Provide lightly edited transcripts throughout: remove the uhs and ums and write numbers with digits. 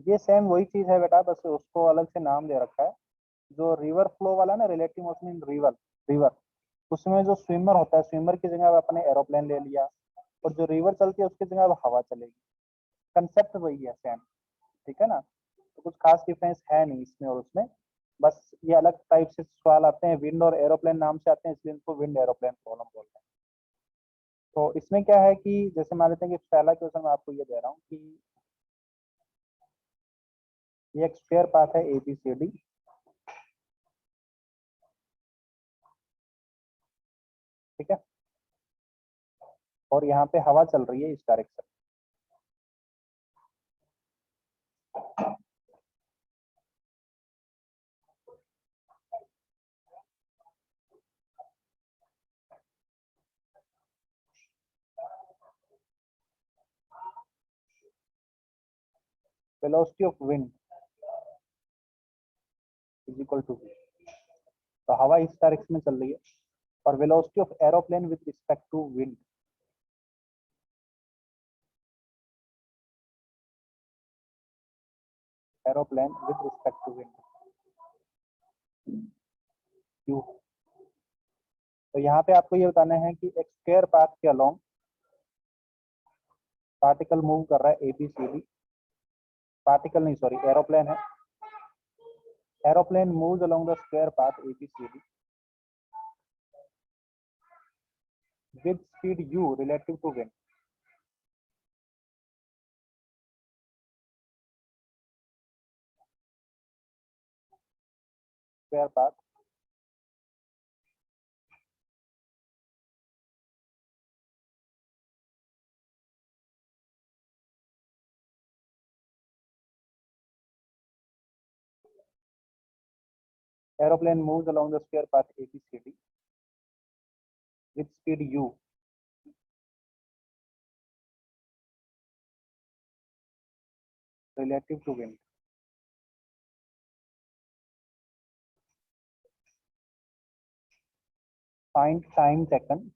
ये सेम वही चीज है बेटा, बस उसको अलग से नाम दे रखा है। जो रिवर फ्लो वाला ना, relative motion in river, river उसमें जो स्विमर होता है, स्विमर की जगह अब अपने एरोप्लेन ले लिया, और जो रिवर चलती है उसकी जगह अब हवा चलेगी। कंसेप्ट वही है सेम। ठीक है ना, तो कुछ खास डिफरेंस है नहीं इसमें और उसमें। बस ये अलग टाइप से सवाल आते हैं, विंड और एरोप्लेन नाम से आते हैं, इसलिए इनको विंड एरोप्लेन प्रॉब्लम बोलते हैं। तो इसमें क्या है कि जैसे मान लेते हैं कि पहला क्वेश्चन मैं आपको ये दे रहा हूँ कि ये एक स्क्वायर पाथ है ABCD। ठीक है, और यहाँ पे हवा चल रही है इस direction. Velocity of wind is equal to, तो हवा इस डायरेक्शन में चल रही है, और velocity of aeroplane with respect to wind, aeroplane with respect to wind, Q. तो यहाँ पे आपको ये बताना है कि एक स्क्वायर पाथ के अलोंग पार्टिकल मूव कर रहा है ABCD, पार्टिकल नहीं सॉरी एरोप्लेन है, aeroplane moves along the square path ABCD with speed u relative to wind। Square path aeroplane moves along the square path ABCD with speed u relative to wind। Find time taken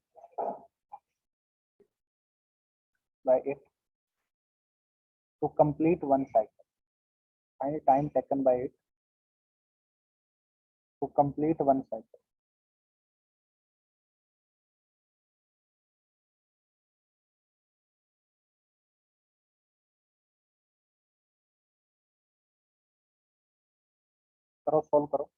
by it to complete one cycle। Find time taken by it to complete one cycle। करो, solve करो।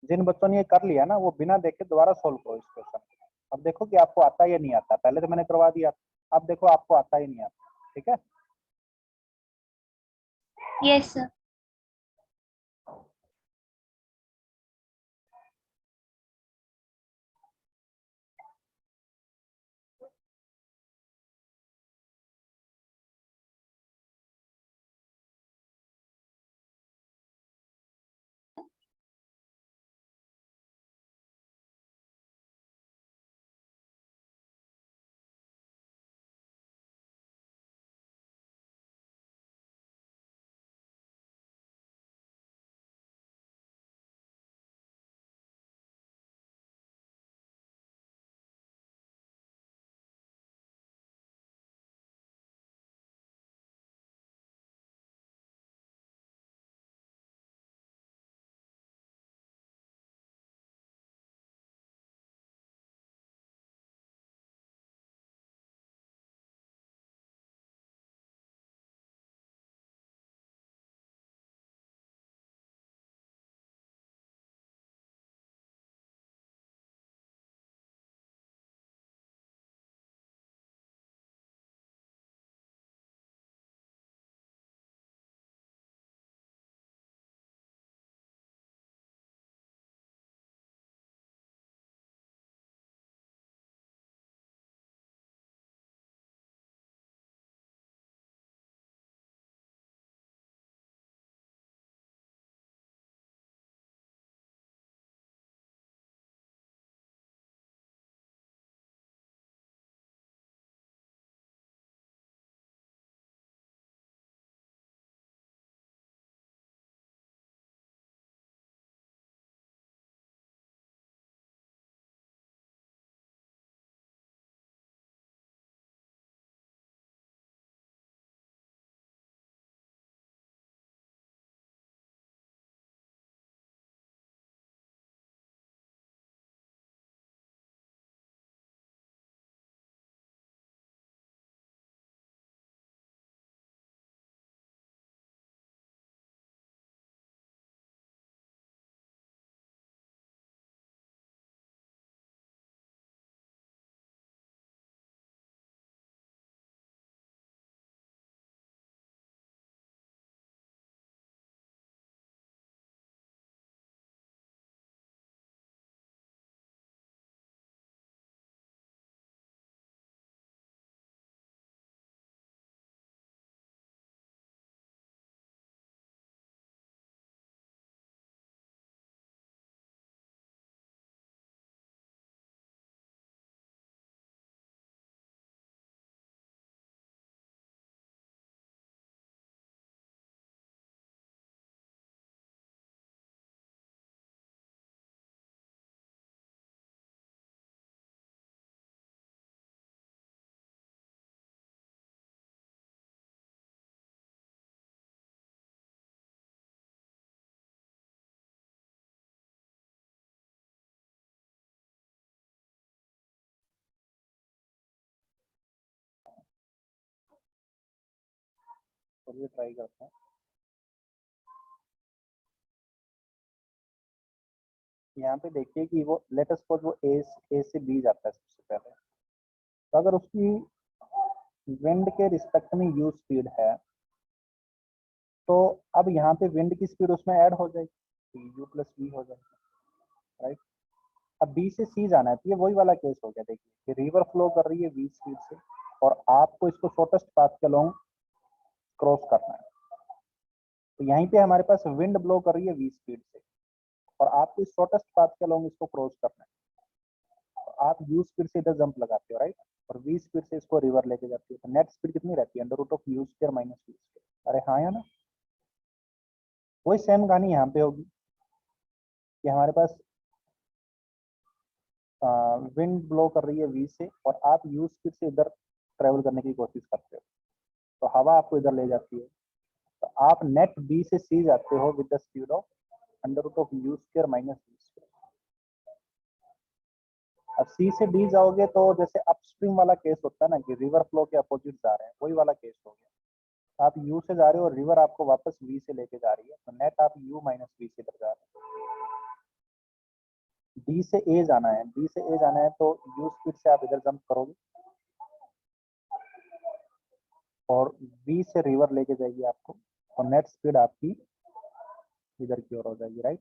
जिन बच्चों ने ये कर लिया ना, वो बिना देखे दोबारा सॉल्व करो इस क्वेश्चन। अब देखो कि आपको आता है या नहीं आता, पहले तो मैंने करवा दिया, अब देखो आपको आता ही नहीं आता। ठीक है। Yes sir. तो ये ट्राई करते हैं। यहाँ पे देखिए कि वो लेट अस सपोज वो ए से बी जाता है सबसे पहले। तो अगर उसकी विंड के रिस्पेक्ट में यू स्पीड है, तो अब यहाँ पे विंड की स्पीड उसमें ऐड हो जाएगी, यू प्लस वी हो जाएगी, राइट। अब बी से सी जाना है, तो ये वही वाला केस हो गया। देखिए कि रिवर फ्लो कर रही है वी स्पीड से, और आपको इसको शॉर्टेस्ट पाथ के अलोंग क्रॉस करना है। तो यहीं पे हमारे पास विंड ब्लो कर रही है वी स्पीड से, और आपको इस शॉर्टेस्ट पाथ के अलोंग इसको क्रॉस करना है। तो आप यू स्पीड से इधर जंप लगाते हो, राइट, और वी स्पीड से इसको रिवर लेके जाती है। तो नेट स्पीड कितनी रहती है? Under root of you square minus we square. अरे हाँ या ना? वही सेम कहानी यहाँ पे होगी कि हमारे पास विंड ब्लो कर रही है वी से, और आप यू स्पीड से इधर ट्रेवल करने की कोशिश करते हो, तो हवा आपको इधर ले जाती है। तो आप नेट बी से सी जाते हो with the speed of under root of you square minus we square. अब सी से डी जाओगे तो जैसे अपस्ट्रीम वाला केस होता है ना, कि रिवर फ्लो के अपोजिट जा रहे हैं, वही वाला केस हो गया। आप यू से जा रहे हो और रिवर आपको वापस वी से लेके जा रही है, तो नेट आप यू माइनस वी से इधर जा रहे हो। डी से ए जाना है, डी से ए जाना है, तो यू स्पीड से आप इधर जंप करोगे, और वी से रिवर लेके जाएगी आपको, और नेट स्पीड आपकी इधर की ओर हो जाएगी, right,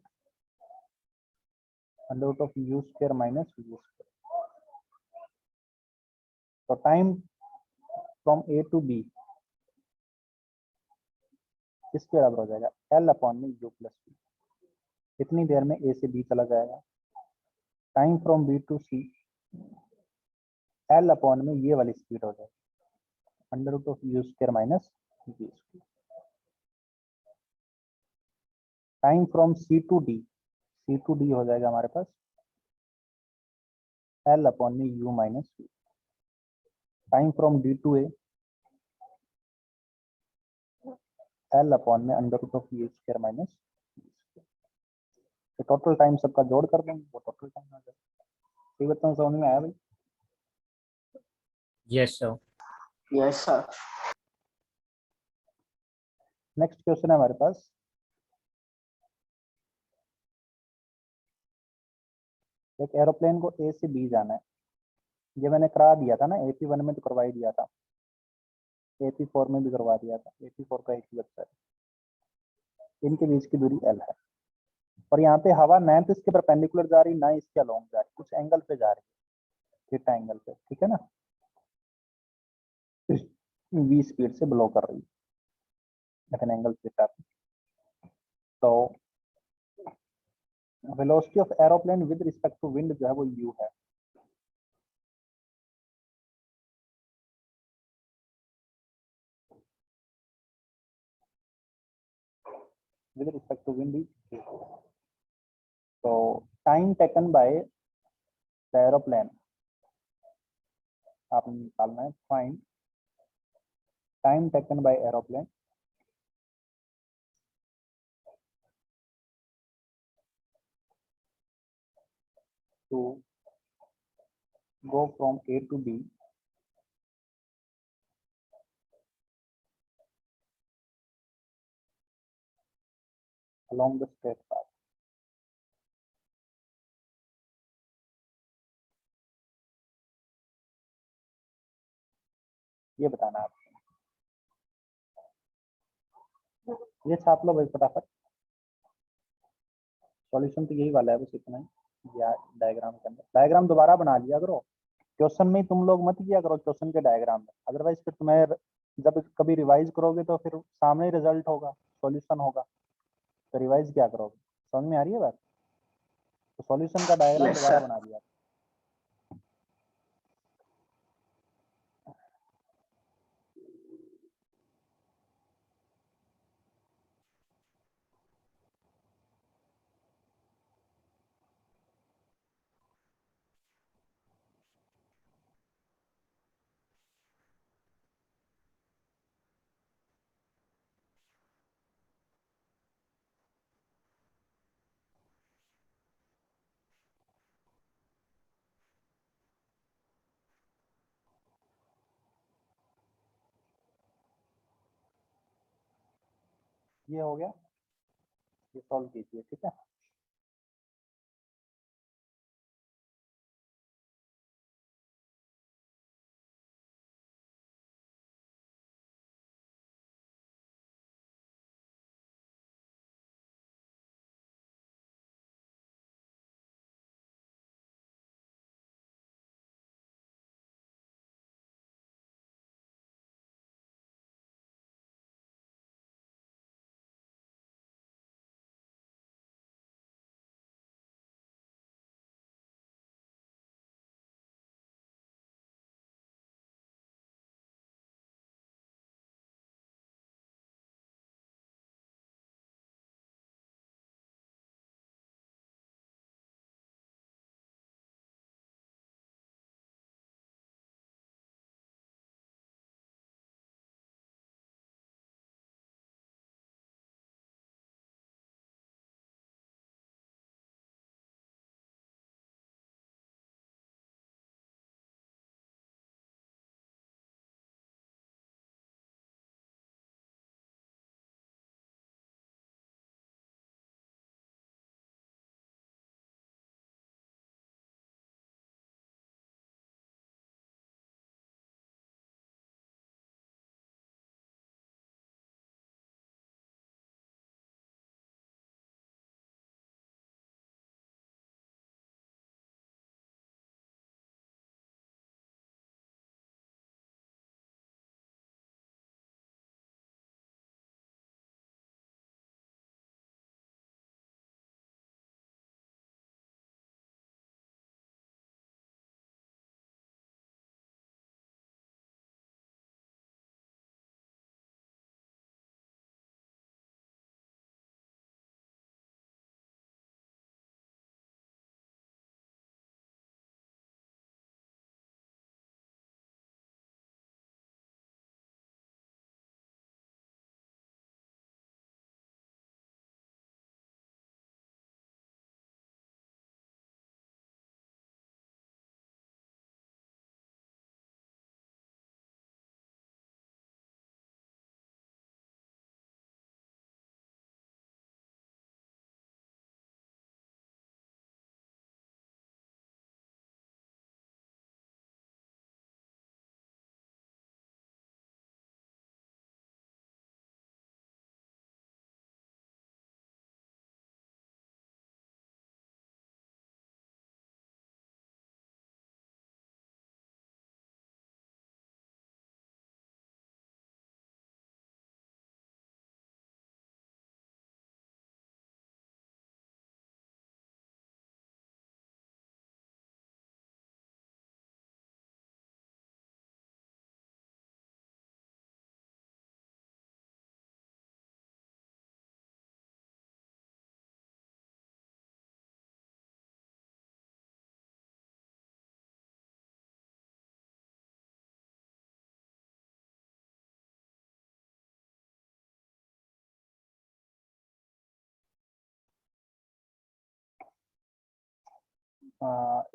under root of you square minus we square. तो time from A to B किसके बराबर हो जाएगा? एल अपॉन में यू प्लस वी। कितनी देर में ए से बी चला जाएगा? Time from B to C, L upon में ये वाली स्पीड हो जाएगी, under root of you square minus we square. Time from C to D, C to D हो जाएगा हमारे पास एल अपॉन में U minus V. Time from D to A, L upon में under root of you square minus. तो total time सबका जोड़ कर देंगे, वो टोटल टाइम आ जाएगा। ये बताऊँ, समझ में आया भाई? Yes sir. Yes sir. Next question है हमारे पास, एक एरोप्लेन को ए से बी जाना है। ये मैंने करा दिया था ना, एपी वन में तो करवा ही दिया था, एपी फोर में भी करवा दिया था। एपी फोर का एक ही बच्चा है, इनके बीच की दूरी एल है, और यहाँ पे हवा ना तो इसके परपेंडिकुलर जा रही, ना इसके अलोंग जा रही, कुछ एंगल पे जा रही है, थीटा एंगल पे, ठीक है ना, वी स्पीड से ब्लो कर रही है एन एंगल थीटा पे। तो velocity of aeroplane with respect to wind जो है वो यू है। With respect to wind is, तो time taken by the aeroplane आपने निकालना है। Find time taken by aeroplane to go from A to B along the straight path। ये बताना आप, ये छाप लो भाई फटाफट। सॉल्यूशन तो यही वाला है, बस इतना ही। या डायग्राम के अंदर डायग्राम दोबारा बना लिया करो, क्वेश्चन में तुम लोग मत किया करो क्वेश्चन के डायग्राम में, अदरवाइज फिर तुम्हें जब कभी रिवाइज करोगे तो फिर सामने रिजल्ट होगा, सॉल्यूशन होगा, तो रिवाइज क्या करोगे? समझ में आ रही है बात? तो सॉल्यूशन का डायग्राम यस दोबारा सर। बना दिया। ये हो गया, ये सॉल्व कीजिए, ठीक है।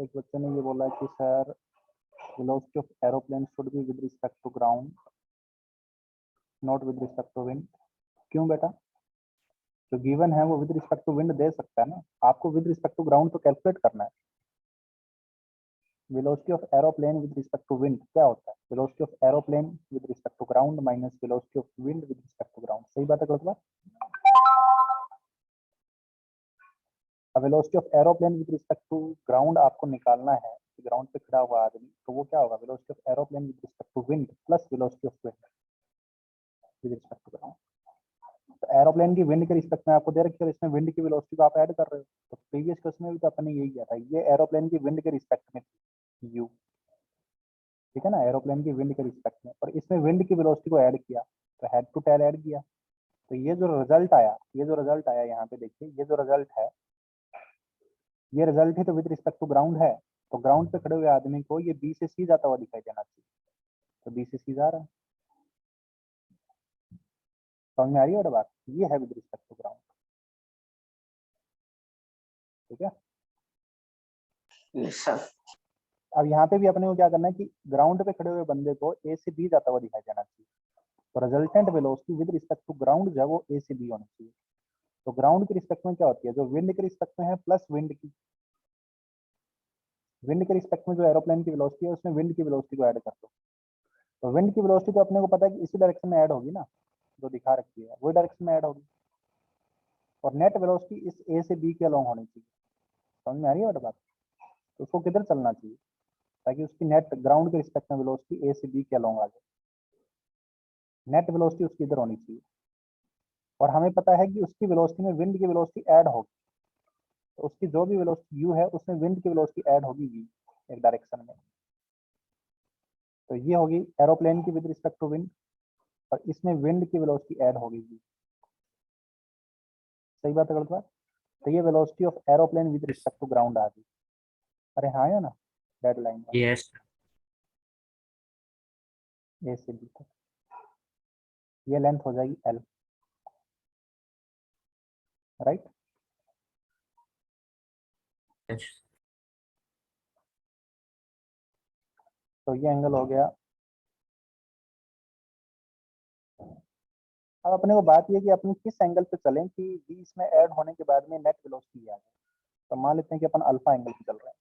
एक बच्चे ने ये बोला कि sir velocity of aeroplane should be with respect to ground, not with respect to wind. क्यों बेटा? जो गिवन है वो विद रिस्पेक्ट टू विंड दे सकता है ना, आपको विद रिस्पेक्ट टू ग्राउंड तो कैलकुलेट करना है। Velocity of aeroplane with respect to wind क्या होता है? Velocity of aeroplane with respect to ground minus velocity of wind with respect to ground. सही बात है गलत बात? अब velocity of aeroplane with respect to ground आपको निकालना है, ग्राउंड पे खड़ा हुआ आदमी, तो वो क्या होगा? Velocity of aeroplane with respect to wind plus velocity of wind with respect to ground. तो एरोप्लेन की विंड के रिस्पेक्ट में आपको दे रखी है, इसमें विंड की वेलोसिटी को आप ऐड कर रहे हो। तो प्रीवियस क्वेश्चन में भी तो अपन ने यही किया था, ये एरोप्लेन की विंड के रिस्पेक्ट में थी यू, ठीक है ना, एरोप्लेन की विंड के रिस्पेक्ट में, और इसमें विंड की वेलोसिटी को ऐड किया, तो हेड टू टेल ऐड किया। तो ये जो रिजल्ट आया, यहाँ पे देखिए, ये जो रिजल्ट है, ये रिजल्ट ही तो विद रिस्पेक्ट टू ग्राउंड है। तो ग्राउंड पे खड़े हुए आदमी को ये बी से सी जाता हुआ दिखाई देना चाहिए, तो बी से सी जा रहा है। समझ में आ रही है बात? ये है विद रिस्पेक्ट टू ग्राउंड, ठीक है। Yes, sir. अब यहाँ पे भी अपने को क्या करना है कि ग्राउंड पे खड़े हुए बंदे को ए से बी जाता हुआ दिखाई देना चाहिए, तो resultant velocity with respect to ground जो है वो ए से बी होनी चाहिए। तो ग्राउंड के रिस्पेक्ट में क्या होती है, जो विंड के रिस्पेक्ट में है प्लस विंड के रिस्पेक्ट में जो एरोप्लेन की वेलोसिटी है उसमें विंड की वेलोसिटी को ऐड कर दो। तो विंड की वेलोसिटी तो अपने को पता है कि इसी डायरेक्शन में ऐड होगी ना, जो दिखा रखी है वही डायरेक्शन में ऐड होगी। और नेट वेलोसिटी इस ए से बी के अलोंग होनी चाहिए। समझ में आ रही है बात? तो उसको किधर चलना चाहिए ताकि उसकी नेट ग्राउंड के रिस्पेक्ट में वेलोसिटी ए से बी के अलोंग आ जाए। नेट वेलोसिटी उसकी इधर होनी चाहिए। और हमें पता है कि उसकी वेलोसिटी में विंड की वेलोसिटी ऐड होगी। तो उसकी जो भी वेलोसिटी यू है उसमें विंड की वेलोसिटी ऐड होगी वी एक डायरेक्शन में। तो ये होगी एरोप्लेन की विद रिस्पेक्ट टू विंड, और इसमें विंड की वेलोसिटी ऐड होगी वी। सही बात है गलत बात? तो ये velocity of aeroplane with respect to ground आ गई। अरे हाँ या ना, डेड लाइन यस ए से बी तक ये लेंथ हो जाएगी एल, राइट। तो ये एंगल हो गया। अब अपने को बात ये कि अपने किस एंगल पे चलें कि बी इसमें ऐड होने के बाद में नेट वेलोसिटी आ जाए। तो मान लेते हैं कि अपन अल्फा एंगल पे चल रहे हैं,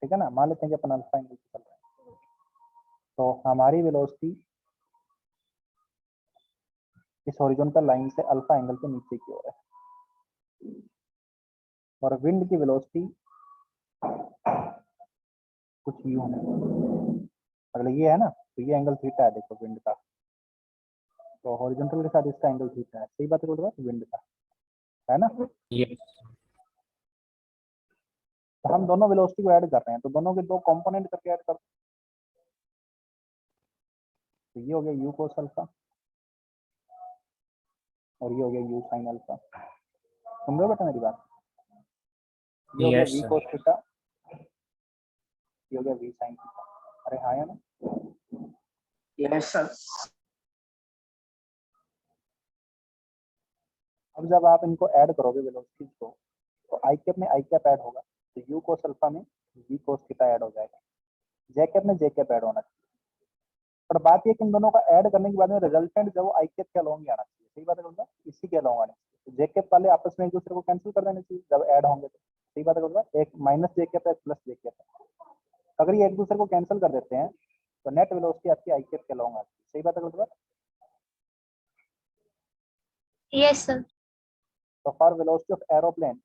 ठीक है ना, मान लेते हैं कि अपन अल्फा एंगल पे चल रहे हैं। तो हमारी वेलोसिटी इस हॉरिजॉन्टल लाइन से अल्फा एंगल पे नीचे की ओर है, और विंड की वेलोसिटी कुछ यूं है, मतलब ये है ना, तो ये एंगल थीटा है देखो विंड का। तो हॉरिजॉन्टल के साथ इसका एंगल थीटा है। सही बात है विंड का, है ना। यस तो हम दोनों वेलोसिटी को ऐड कर रहे हैं, तो दोनों के दो कंपोनेंट करके ऐड कर। तो ये हो गया यू कोस अल्फा और ये हो गया यू साइन अल्फा। सुन रहे हो बेटा मेरी बात? ये हो गया यस वी कोस थीटा, ये हो गया वी साइन थीटा। अरे हाँ या ना? Yes sir. अब जब आप इनको ऐड करोगे वेलोसिटीज को, तो आई कैप में आई कैप ऐड होगा, तो यू कोस अल्फा में वी कोस थीटा ऐड हो जाएगा, जे कैप में जे कैप ऐड होना चाहिए। पर बात ये कि इन दोनों का ऐड करने के बाद में रिजल्टेंट जब वो आई कैप के अलोंग ही आना चाहिए। सही बात है बोलता, इसी के अलोंग आना चाहिए। तो जे कैप वाले आपस में एक दूसरे को कैंसिल कर देने चाहिए जब ऐड होंगे तो। सही बात है बोलता, एक माइनस जे कैप है प्लस जे कैप है, अगर ये एक दूसरे को कैंसिल कर देते हैं तो नेट वेलोसिटी आपकी आई कैप के अलोंग आती है। सही बात है बोलता। Yes sir. तो फॉर वेलोसिटी ऑफ एरोप्लेन,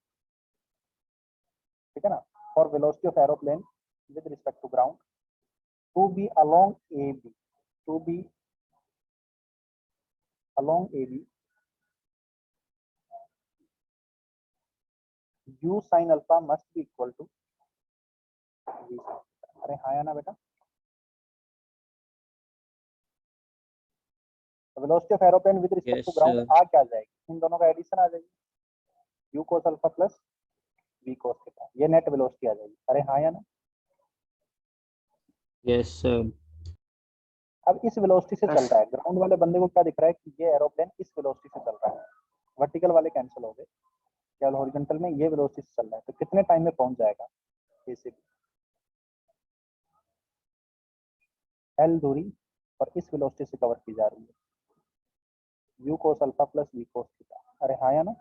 ठीक है ना, for velocity of aeroplane with respect to ground to be along AB, to be along AB, u sin alpha must be equal to v sin alpha। अरे हाँ या ना बेटा? Velocity of aeroplane with respect to yes ground आ क्या जाएगी, इन दोनों का एडिशन आ जाएगी, u cos alpha plus v cos theta, ये नेट वेलोसिटी आ जाएगी। अरे हाँ या ना? यस अब इस वेलोसिटी से चल रहा है, ग्राउंड वाले बंदे को क्या दिख रहा है कि ये एरोप्लेन इस वेलोसिटी से चल रहा है, वर्टिकल वाले कैंसिल हो गए, केवल हॉरिजॉन्टल में ये वेलोसिटी से चल रहा है। तो कितने टाइम में पहुंच जाएगा बेसिक एल दूरी और इस वेलोसिटी से कवर की जा रही है, u cos alpha plus v cos theta. अरे हाँ या ना?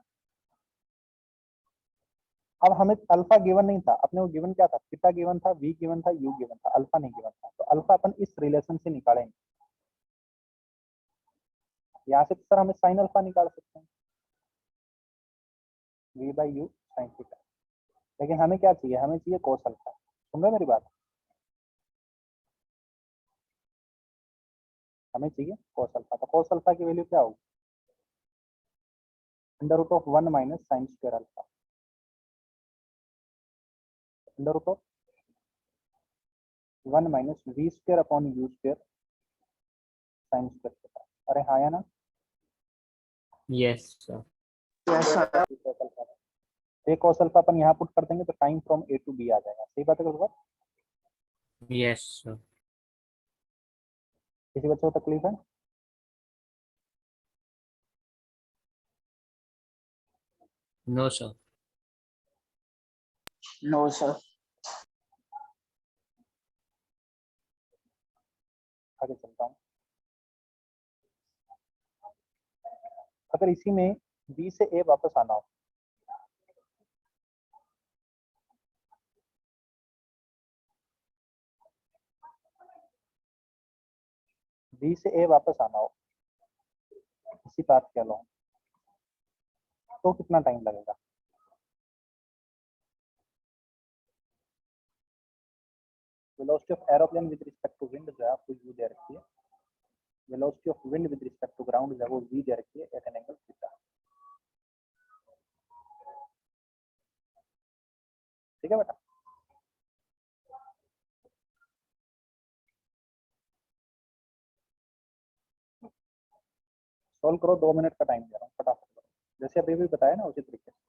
अब हमें अल्फा गिवन नहीं था, अपने को गिवन क्या था, थीटा गिवन था, v गिवन था, u गिवन था, अल्फा नहीं गिवन था। तो अल्फा अपन इस रिलेशन से निकालेंगे, यहाँ से सर हमें साइन अल्फा निकाल सकते हैं, v by you sine theta. लेकिन हमें क्या चाहिए, हमें चाहिए कोस अल्फा। सुन रहे मेरी बात? हमें चाहिए कोस अल्फा। तो कोस अल्फा की वैल्यू क्या होगी, under root of 1 minus sine square alpha, under root of 1 minus we square upon U square sine square theta. अरे हाँ या ना? Yes sir yes sir. एक कोस अल्फा अपन यहाँ पुट कर देंगे तो time from A to B आ जाएगा। सही बात है बात? यस सर किसी बच्चे को तकलीफ है? No sir no sir. आगे चलता हूँ। अगर इसी में बी से ए वापस आना हो, बी से ए वापस आना हो इसी पाथ के अलोंग, तो कितना टाइम लगेगा? Velocity of aeroplane with respect to wind जो है आपको u दे रखी है, velocity of wind with respect to ground जो है वो v दे रखी है एट एन एंगल थीटा। ठीक है बेटा, सॉल्व करो, 2 मिनट का टाइम दे रहा हूँ, फटाफट करो जैसे अभी भी बताया ना उसी तरीके से।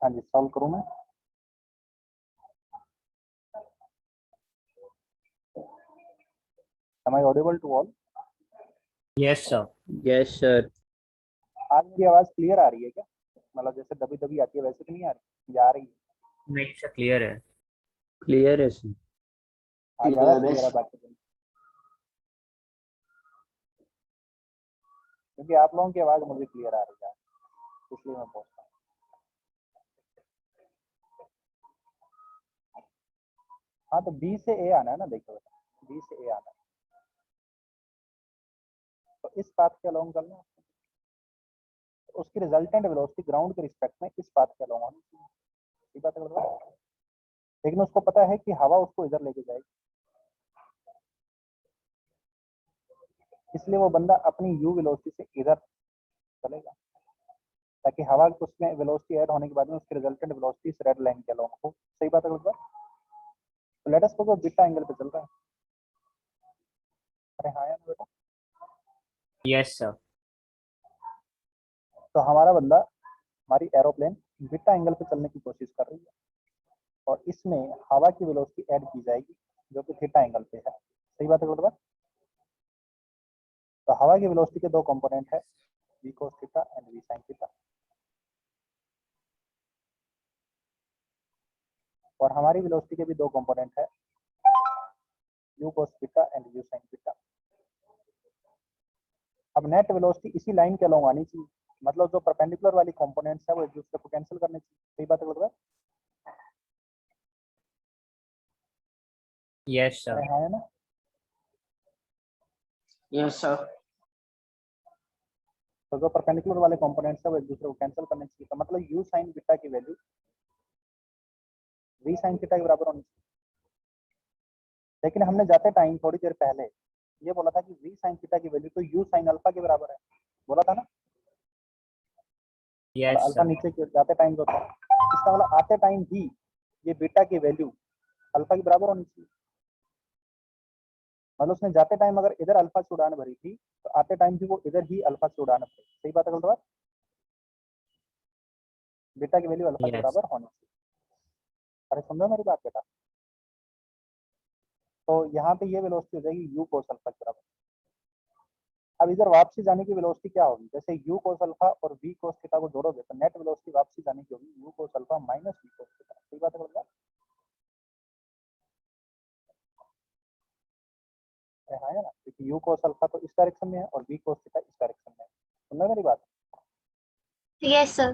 हाँ जी, सॉल्व करूँ मैं? Am I audible to all? Yes, sir. Yes, sir. आज मेरी आवाज क्लियर आ रही है क्या? मतलब जैसे दबी दबी आती है वैसे तो नहीं आ रही, या आ रही है? नहीं सर, क्लियर है। Clear है sir. आ ज्यादा Clear है। क्लियर है बाकी दिन, क्योंकि आप लोगों की आवाज मुझे क्लियर आ रही है इसलिए मैं पूछता हूँ। हाँ तो बी से ए आना है ना, देखो बेटा, बी से ए आना है तो इस पाथ के अलोंग चलना है, तो उसकी रिजल्टेंट वेलोसिटी ग्राउंड के रिस्पेक्ट में इस पाथ के अलोंग होनी चाहिए। ठीक बात है बेटा? लेकिन उसको पता है कि हवा उसको इधर लेके जाएगी, इसलिए वो बंदा अपनी यू वेलोसिटी से इधर चलेगा ताकि हवा उसमें वेलोसिटी ऐड होने के बाद में उसकी रिजल्टेंट वेलोसिटी इस रेड लाइन के अलोंग हो। सही बात है बेटा? तो let us suppose beta angle पे चल रहा है। अरे हाँ यार बेटा, यस सर। तो हमारा बंदा, हमारी एरोप्लेन बीटा एंगल पे चलने की कोशिश कर रही है और इसमें हवा की वेलोसिटी ऐड की जाएगी जो कि थीटा एंगल पे है। सही बात है बेटा? तो हवा की वेलोसिटी के दो कंपोनेंट है, v cos theta and v sin theta, और हमारी वेलोसिटी के भी दो कंपोनेंट है, u cos theta and u sin theta. अब नेट वेलोसिटी इसी लाइन के अलोंग आनी चाहिए, मतलब जो परपेंडिकुलर वाली कंपोनेंट्स है वो एक दूसरे को कैंसिल करने चाहिए। सही बात है बेटा? यस अरे सर। हाँ है ना? Yes, sir. तो जो परपेंडिकुलर वाले कंपोनेंट्स है वो एक दूसरे को कैंसिल करने चाहिए, तो मतलब u sin बीटा की वैल्यू v sin थीटा के बराबर होनी चाहिए। लेकिन हमने जाते टाइम थोड़ी देर पहले ये बोला था कि v sin थीटा की वैल्यू तो u sin अल्फा के बराबर है, बोला था ना, Yes, अल्फा sir. नीचे की जाते टाइम जो था, इसका मतलब आते टाइम भी ये बीटा की वैल्यू अल्फा के बराबर होनी चाहिए। मतलब उसने जाते टाइम अगर इधर अल्फा से उड़ान भरी थी तो आते टाइम भी वो इधर ही अल्फा से उड़ान भरी। सही बात है गलत बात? बीटा की वैल्यू अल्फा के Yes. बराबर होनी चाहिए। अरे समझो मेरी बात बेटा, तो यहाँ पे ये वेलोसिटी हो जाएगी u cos अल्फा के बराबर। अब इधर वापसी जाने की वेलोसिटी क्या होगी, जैसे u cos अल्फा और v cos थीटा को जोड़ोगे तो नेट वेलोसिटी वापसी जाने की होगी u cos alpha minus v cos theta. सही बात है गलत बात? है ना, क्योंकि u cos अल्फा तो इस डायरेक्शन में है और v cos थीटा इस डायरेक्शन में है। सुन मेरी बात? Yes, sir.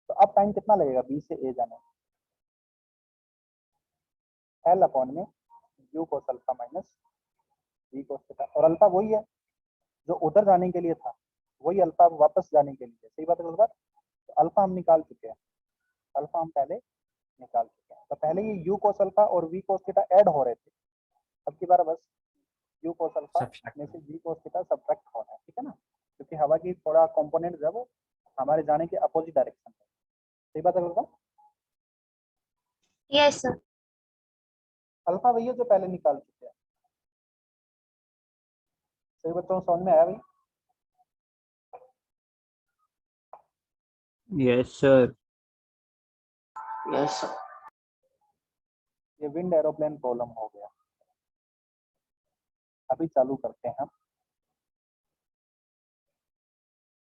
तो अब टाइम कितना लगेगा b से a जाने में? L अपॉन में u cos alpha minus v cos theta, और अल्फा वही है जो उधर जाने के लिए था, वही अल्फा वापस जाने के लिए। सही बात है गलत बात? तो अल्फा हम निकाल चुके हैं, अल्फा हम पहले निकाल चुके हैं। तो पहले ये u cos अल्फा और v cos थीटा ऐड हो रहे थे, अब की बार बस u cos अल्फा Subtract. में से v cos थीटा सब्ट्रैक्ट हो रहा है, ठीक है ना, क्योंकि हवा की थोड़ा कंपोनेंट जो है वो हमारे जाने के अपोजिट डायरेक्शन में। सही बात है गलत बात? Yes, sir. अल्फा वही है जो पहले निकाल चुके हैं। सही बच्चों समझ में आया भाई? Yes, sir. Yes sir. ये विंड एरोप्लेन प्रॉब्लम हो गया। अभी चालू करते हैं हम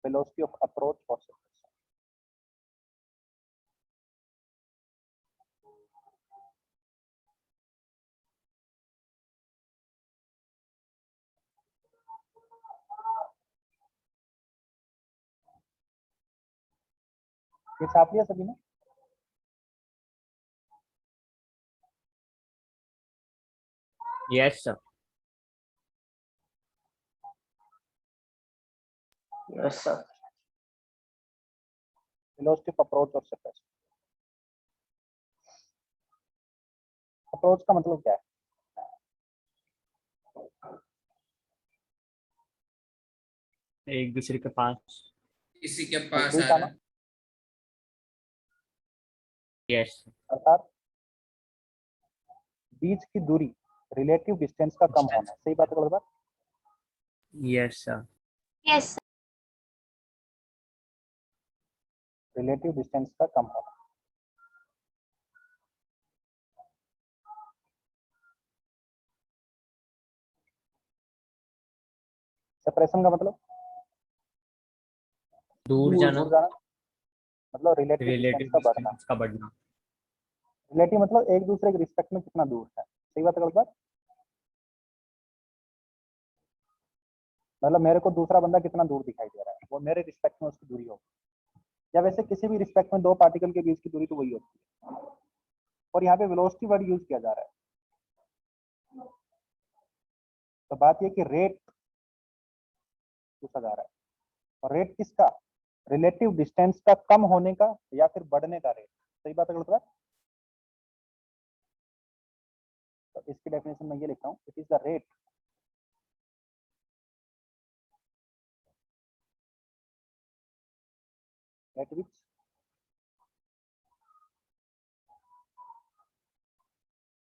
वेलोसिटी ऑफ अप्रोच और सेपरेशन। ये छाप लिया सभी ने? Yes, sir. Yes sir. Velocity of approach और सेपरेशन। अप्रोच का मतलब क्या है? एक दूसरे के पास. किसी के पास नजदीक आ आना, रहा है। Yes. अर्थात बीच की दूरी, रिलेटिव डिस्टेंस का कम होना। सही बात है गलत बात? Yes, sir. Yes, sir. Relative distance का कम होना। सेपरेशन का मतलब दूर जाना. दूर जाना, मतलब रिलेटिव डिस्टेंस रिलेटिव का बढ़ना। डिस्टेंस का बढ़ना. रिलेटिव मतलब एक दूसरे के रिस्पेक्ट में कितना दूर है। सही बात है गलत बात? मतलब मेरे को दूसरा बंदा कितना दूर दिखाई दे रहा है, वो मेरे रिस्पेक्ट में उसकी दूरी होगी, या वैसे किसी भी रिस्पेक्ट में दो पार्टिकल के बीच की दूरी तो वही होती है। और यहाँ पे वेलोसिटी वर्ड यूज किया जा रहा है, तो बात ये कि रेट पूछा जा रहा है, और रेट किसका? रिलेटिव डिस्टेंस का कम होने का या फिर बढ़ने का रेट। सही बात है गलत बात? तो इसकी डेफिनेशन में ये लिखता हूँ, it is the rate at which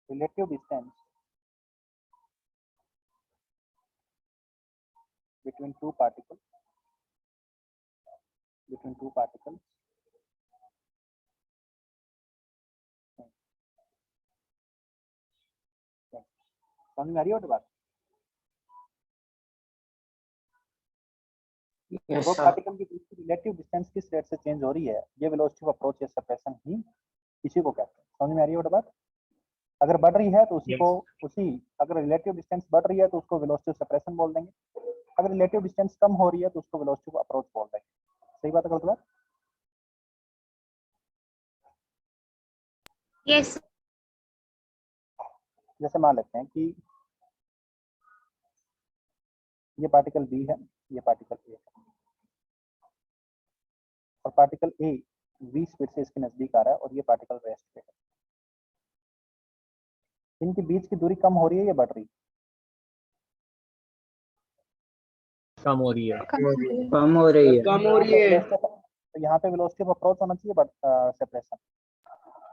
relative distance between two particles समझ में आ रही है बात? यस दो सर। पार्टिकल की बीच की रिलेटिव डिस्टेंस किस रेट से चेंज हो रही है, ये वेलोसिटी ऑफ अप्रोच या सेपरेशन ही इसी को कहते हैं। समझ में आ रही है बात? अगर बढ़ रही है तो उसी Yes. को अगर रिलेटिव डिस्टेंस बढ़ रही है तो उसको वेलोसिटी ऑफ सेपरेशन बोल देंगे, अगर रिलेटिव डिस्टेंस कम हो रही है तो उसको वेलोसिटी ऑफ अप्रोच बोल देंगे। सही बात है गलत बात? Yes, sir. जैसे मान लेते हैं कि ये पार्टिकल बी है, ये पार्टिकल ए है, और पार्टिकल ए v स्पीड से इसके नजदीक आ रहा है और ये पार्टिकल रेस्ट पे है। इनके बीच की दूरी कम हो रही है या बढ़ रही है? कम हो रही है। कम हो रही है। कम हो रही है। तो यहाँ पे वेलोसिटी ऑफ अप्रोच होना चाहिए, बट सेपरेशन।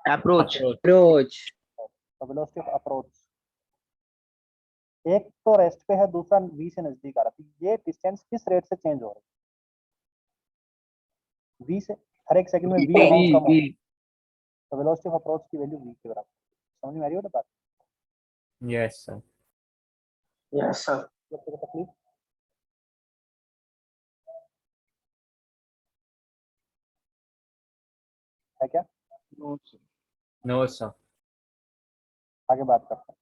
अप्रोच। अप्रोच। तो वेलोसिटी ऑफ अप्रोच, एक तो रेस्ट पे है, दूसरा v से नजदीक आ रहा है, तो ये डिस्टेंस किस रेट से चेंज हो रही है? v से, हर एक सेकंड में v अमाउंट कम हो रही है, तो वेलोसिटी ऑफ अप्रोच की वैल्यू v के बराबर। समझ में आ रही है बात? Yes sir. Yes sir. कोई तकलीफ? है क्या? No sir. आगे बात करते हैं।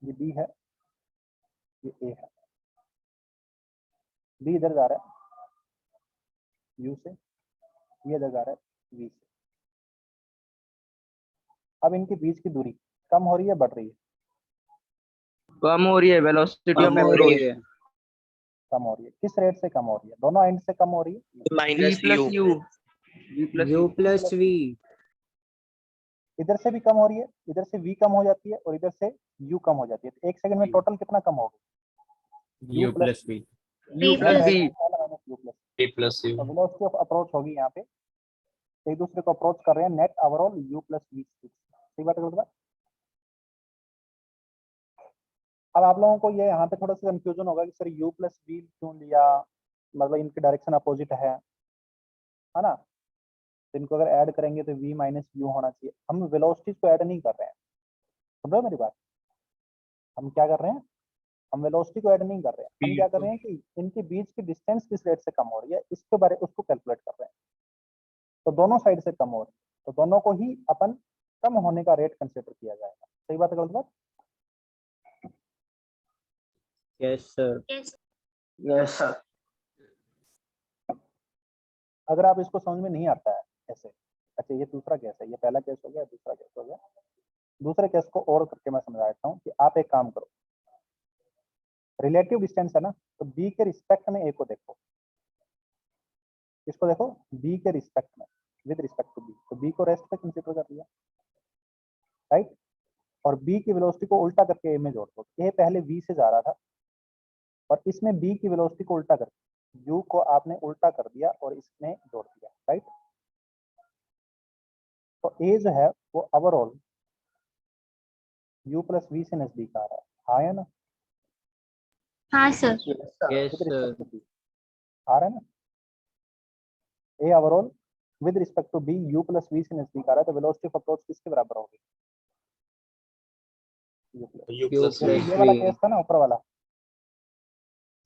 ये b है, ये a है, b इधर जा रहा है u से, ये इधर जा रहा है v से। अब इनके बीच की दूरी कम हो रही है, बढ़ रही है? कम हो रही है। वेलोसिटी ऑफ कम हो रही अप्रोच है। कम हो रही है। किस रेट से कम हो रही है? दोनों एंड से कम हो रही है। Minus you. U plus V। इधर से भी कम हो रही है, इधर से v कम हो जाती है और इधर से u कम हो जाती है, तो एक सेकंड में टोटल कितना कम होगा? U plus V। U plus b. u plus A plus U। तो वेलोसिटी ऑफ अप्रोच होगी यहाँ पे, एक दूसरे को अप्रोच कर रहे हैं, net overall u plus v। सही बात है गलत बात? अब आप लोगों को ये यहाँ पे थोड़ा सा कंफ्यूजन होगा कि सर u प्लस v क्यों लिया, मतलब इनके डायरेक्शन अपोजिट है ना? तो इनको अगर ऐड करेंगे तो v माइनस यू होना चाहिए। हम वेलोसिटीज को ऐड नहीं कर रहे हैं, सुन रहे हो मेरी बात? हम क्या कर रहे हैं? हम वेलोसिटी को ऐड नहीं कर रहे हैं, हम क्या कर रहे हैं कि इनके बीच की डिस्टेंस किस रेट से कम हो रही है, इसके बारे उसको कैलकुलेट कर रहे हैं। तो दोनों साइड से कम हो रही है, तो दोनों को ही अपन कम होने का रेट कंसिडर किया जाएगा। सही बात है गलत बात? Yes sir. Yes. Yes sir. अगर आप इसको समझ में नहीं आता है ऐसे, अच्छा ये दूसरा केस है, ये पहला केस हो गया, दूसरा केस हो गया। दूसरे केस को और करके मैं समझा देता हूँ कि आप एक काम करो, रिलेटिव डिस्टेंस है ना, तो b के रिस्पेक्ट में a को देखो, इसको देखो b के रिस्पेक्ट में, विद रिस्पेक्ट टू b, तो b को रेस्ट पे कंसीडर कर लिया, राइट? और b की वेलोसिटी को उल्टा करके a में जोड़ दो। a पहले v से जा रहा था और इसमें b की वेलोसिटी को उल्टा करके u को आपने उल्टा कर दिया और इसमें जोड़ दिया, राइट? तो a जो है वो ओवरऑल u प्लस v से नजदीक आ रहा है, हाँ या ना? हाँ sir. Yes with sir. Respect to b आ रहा है ना? a overall with respect to b u plus v से नजदीक आ रहा है, तो वेलोसिटी ऑफ अप्रोच किसके बराबर होगी? u plus. U जैसे प्लस ये वाला V। केस था ना ऊपर वाला,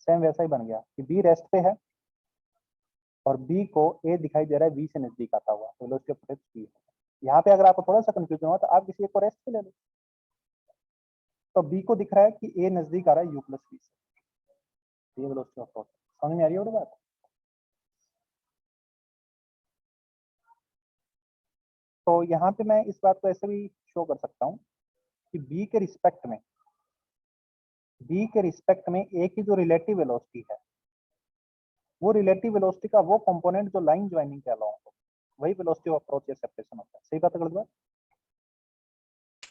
सेम वैसा ही बन गया कि b रेस्ट पे है और b को a दिखाई दे रहा है v से नजदीक आता हुआ, तो वेलोसिटी ऑफ अप्रोच b है। यहाँ पे अगर आपको थोड़ा सा कंफ्यूजन हो तो आप किसी एक को रेस्ट पे ले लो, तो b को दिख रहा है कि a नजदीक आ रहा है u प्लस v से, ये वेलोसिटी ऑफ अप्रोच। समझ में आ रही है बात? तो यहाँ पे मैं इस बात को ऐसे भी शो कर सकता हूँ कि b के रिस्पेक्ट में a की जो रिलेटिव वेलोसिटी है, वो रिलेटिव वेलोसिटी का वो कंपोनेंट जो लाइन ज्वाइनिंग के अलाउंग हो, वही वेलोसिटी ऑफ अप्रोच या सेपरेशन होता है। सही बात है गलत बात?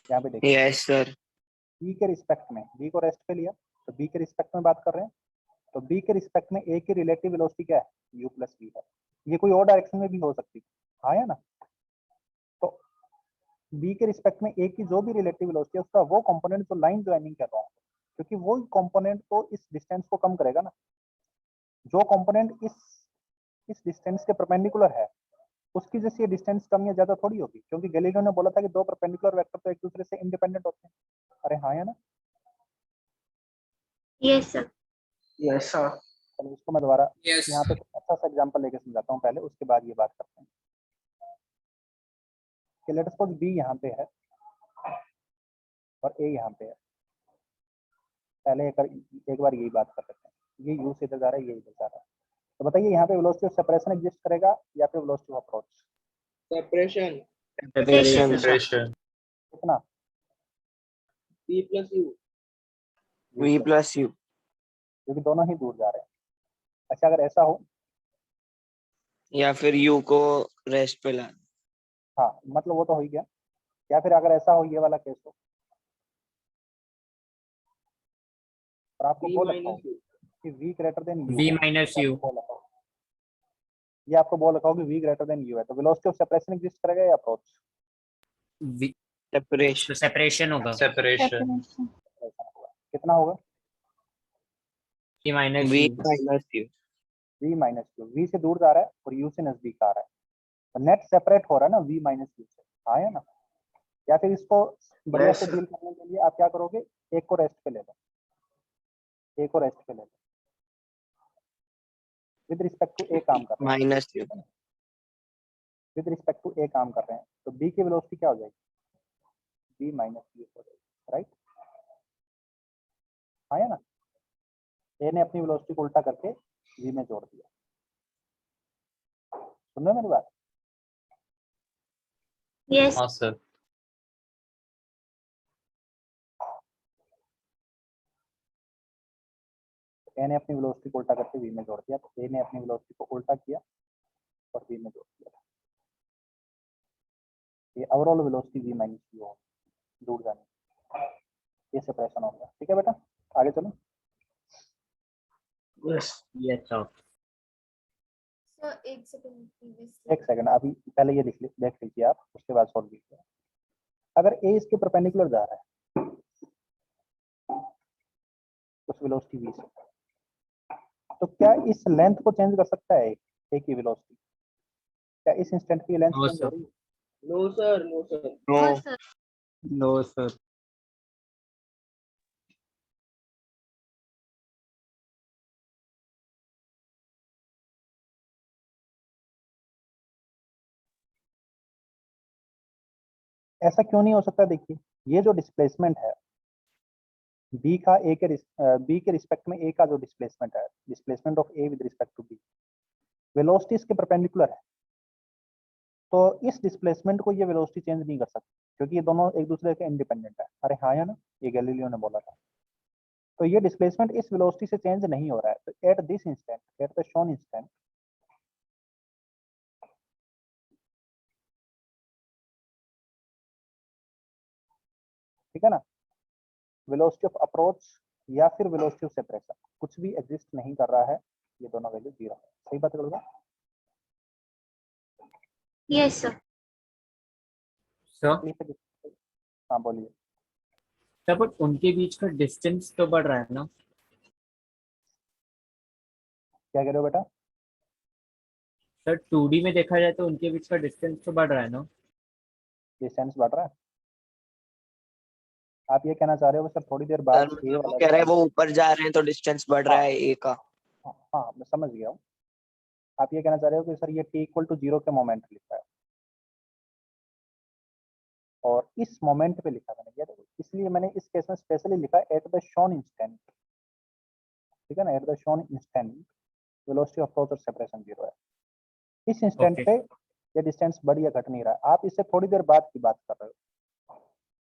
यहाँ पे देखिए, यस सर। b के रिस्पेक्ट में, b को रेस्ट पे लिया तो b के रिस्पेक्ट में बात कर रहे हैं, तो b के रिस्पेक्ट में a की रिलेटिव वेलोसिटी क्या है? u प्लस v है। ये कोई और डायरेक्शन में भी हो सकती है, हाँ या ना? तो b के रिस्पेक्ट में a की जो भी रिलेटिव वेलोसिटी है उसका वो कंपोनेंट जो लाइन ज्वाइनिंग कर रहा हूँ, क्योंकि वो कंपोनेंट तो इस डिस्टेंस को कम करेगा ना। जो कंपोनेंट इस डिस्टेंस के परपेंडिकुलर है उसकी जैसे डिस्टेंस कम या ज्यादा थोड़ी होगी, क्योंकि गैलीलियो ने बोला था कि दो परपेंडिकुलर वेक्टर तो एक दूसरे से इंडिपेंडेंट होते हैं। अरे हाँ या ना? Yes sir. Yes sir. चलो इसको मैं दोबारा यस। यहाँ पे अच्छा सा एग्जांपल लेके समझाता हूँ पहले, उसके बाद ये बात करते हैं कि लेट सपोज b यहाँ पे है और a यहाँ पे है। पहले एक बार यही बात कर लेते हैं, ये u से इधर जा रहा है, ये इधर जा रहा है, तो बताइए यहाँ पे वेलोसिटी ऑफ सेपरेशन एग्जिस्ट करेगा या फिर velocity of approach? Separation. Separation. Separation. कितना? b plus u। V plus U. क्योंकि दोनों ही दूर जा रहे हैं। अच्छा अगर ऐसा हो, या फिर U को रेस्ट पे ला। हाँ मतलब वो तो हो ही गया, या फिर अगर ऐसा हो ये वाला केस हो, और आपको V बोल रखा minus हो U. कि V greater than U V है, minus तो U. आपको बोल रखा हो, ये आपको बोल रखा हो कि V ग्रेटर देन U है, तो वेलोसिटी ऑफ सेपरेशन एग्जिस्ट करेगा या अप्रोच? V, Separation. तो सेपरेशन होगा. Separation. कितना होगा? V minus V U. minus U. V minus U, V से दूर जा रहा है और U से नजदीक आ रहा है, तो नेट सेपरेट हो रहा है ना V माइनस U से, हाँ है ना? या फिर इसको बढ़िया Yes, से sir. डील करने के लिए आप क्या करोगे, एक को रेस्ट पे ले लो, एक को रेस्ट पे ले लो, विद रिस्पेक्ट टू ए काम कर रहे हैं, Minus U. With respect to A काम कर रहे हैं, तो B की वेलोसिटी क्या हो जाएगी? V माइनस U हो जाएगी, राइट? हाँ है ना? ए ने अपनी वेलोसिटी को उल्टा करके V में जोड़ दिया। सुन रहे हो मेरी बात? Yes. हाँ सर. ए ने अपनी वेलोसिटी को उल्टा करके V में जोड़ दिया, तो ए ने अपनी वेलोसिटी को उल्टा किया और V में जोड़ दिया, ये overall velocity V minus U हो दूर जाने, ये सेपरेशन हो गया। ठीक है बेटा, आगे चलो। Yes. Yes sir. Sir, एक second previous. एक सेकंड, अभी पहले ये देख लीजिए आप, उसके बाद सॉल्व कीजिए। अगर ए इसके परपेंडिकुलर जा रहा है उस वेलोसिटी V से, तो क्या इस लेंथ को चेंज कर सकता है ए की वेलोसिटी? क्या इस इंस्टेंट की लेंथ No चेंज हो sir. रही है? No, sir. No, sir. No, No. sir. No, sir. ऐसा क्यों नहीं हो सकता? देखिए ये जो डिस्प्लेसमेंट है बी का बी के रिस्पेक्ट में ए का जो डिस्प्लेसमेंट है, displacement of A with respect to B, velocity इसके परपेंडिकुलर है, तो इस डिस्प्लेसमेंट को ये वेलोसिटी चेंज नहीं कर सकती, क्योंकि ये दोनों एक दूसरे के इंडिपेंडेंट है। अरे हाँ या ना, ये गैलीलियो ने बोला था। तो ये डिस्प्लेसमेंट इस वेलोसिटी से चेंज नहीं हो रहा है, तो at this instant, at the shown instant, ठीक है ना, वेलोसिटी ऑफ अप्रोच या फिर वेलोसिटी ऑफ सेपरेशन कुछ भी एग्जिस्ट नहीं कर रहा है, ये दोनों वैल्यू जीरो है। सही बात करूँगा? Yes, sir. Sir. हाँ बोलिए। सर बट उनके बीच का डिस्टेंस तो बढ़ रहा है ना? क्या कह रहे हो बेटा? सर 2D में देखा जाए तो उनके बीच का डिस्टेंस तो बढ़ रहा है ना? डिस्टेंस बढ़ रहा है? आप ये कहना चाह रहे हो सर थोड़ी देर बाद सर ए मतलब वो वाला कह रहे हैं जो, वो ऊपर जा रहे हैं तो डिस्टेंस बढ़ रहा है ए का। हाँ मैं समझ गया हूँ। आप ये कहना चाह रहे हो कि सर ये t इक्वल टू 0 के मोमेंट लिखा है और इस मोमेंट पे लिखा मैंने, क्या देखो, इसलिए मैंने इस केस में स्पेशली लिखा एट द शोन इंस्टेंट, ठीक है ना, at the shown instant velocity of approach और सेपरेशन 0 है। इस इंस्टेंट Okay. पे ये डिस्टेंस बढ़ या घट नहीं रहा है। आप इससे थोड़ी देर बाद की बात कर रहे हो,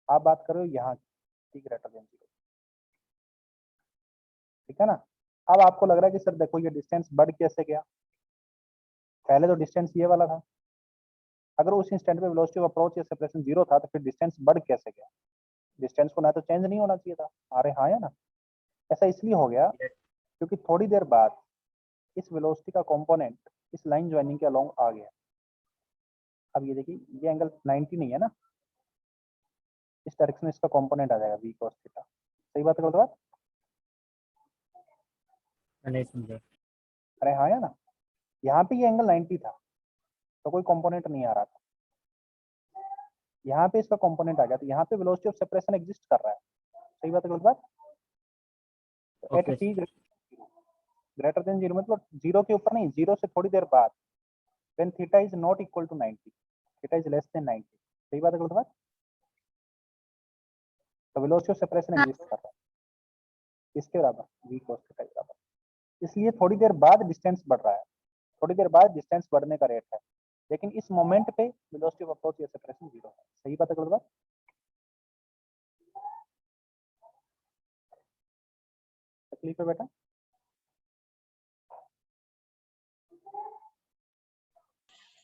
आप बात कर रहे हो यहाँ की, t ग्रेटर देन 0, ठीक है ना। अब आपको लग रहा है कि सर देखो ये डिस्टेंस बढ़ कैसे गया, पहले तो डिस्टेंस ये वाला था, अगर उस इंस्टेंट पे वेलोसिटी ऑफ अप्रोच या सेपरेशन 0 था तो फिर डिस्टेंस बढ़ कैसे गया? डिस्टेंस को ना तो चेंज नहीं होना चाहिए था। अरे हाँ या ना? ऐसा इसलिए हो गया क्योंकि थोड़ी देर बाद इस वेलोसिटी का कंपोनेंट इस लाइन ज्वाइनिंग के अलोंग आ गया। अब ये देखिए ये एंगल 90 नहीं है ना, इस डायरेक्शन में इसका कंपोनेंट आ जाएगा v cos थीटा। सही बात है बात? नहीं समझा. अरे हाँ या ना, यहाँ पे ये एंगल 90 था तो कोई कंपोनेंट नहीं आ रहा था, यहाँ पे इसका कंपोनेंट आ गया, तो यहाँ पे वेलोसिटी ऑफ सेपरेशन एग्जिस्ट कर रहा है। सही बात है बात? तो at Okay. t greater than 0 मतलब 0 के ऊपर नहीं, 0 से थोड़ी देर बाद, when theta is not equal to 90, theta is less than 90। सही बात है बात? तो वेलोसिटी ऑफ सेपरेशन एग्जिस्ट कर रहा है इसके बराबर, v cos थीटा के बराबर। इसलिए थोड़ी देर बाद डिस्टेंस बढ़ रहा है, थोड़ी देर बाद डिस्टेंस बढ़ने का रेट है, लेकिन इस मोमेंट पे वेलोसिटी ऑफ अप्रोच या सेपरेशन 0 है। सही बात है बात? लिखो बेटा।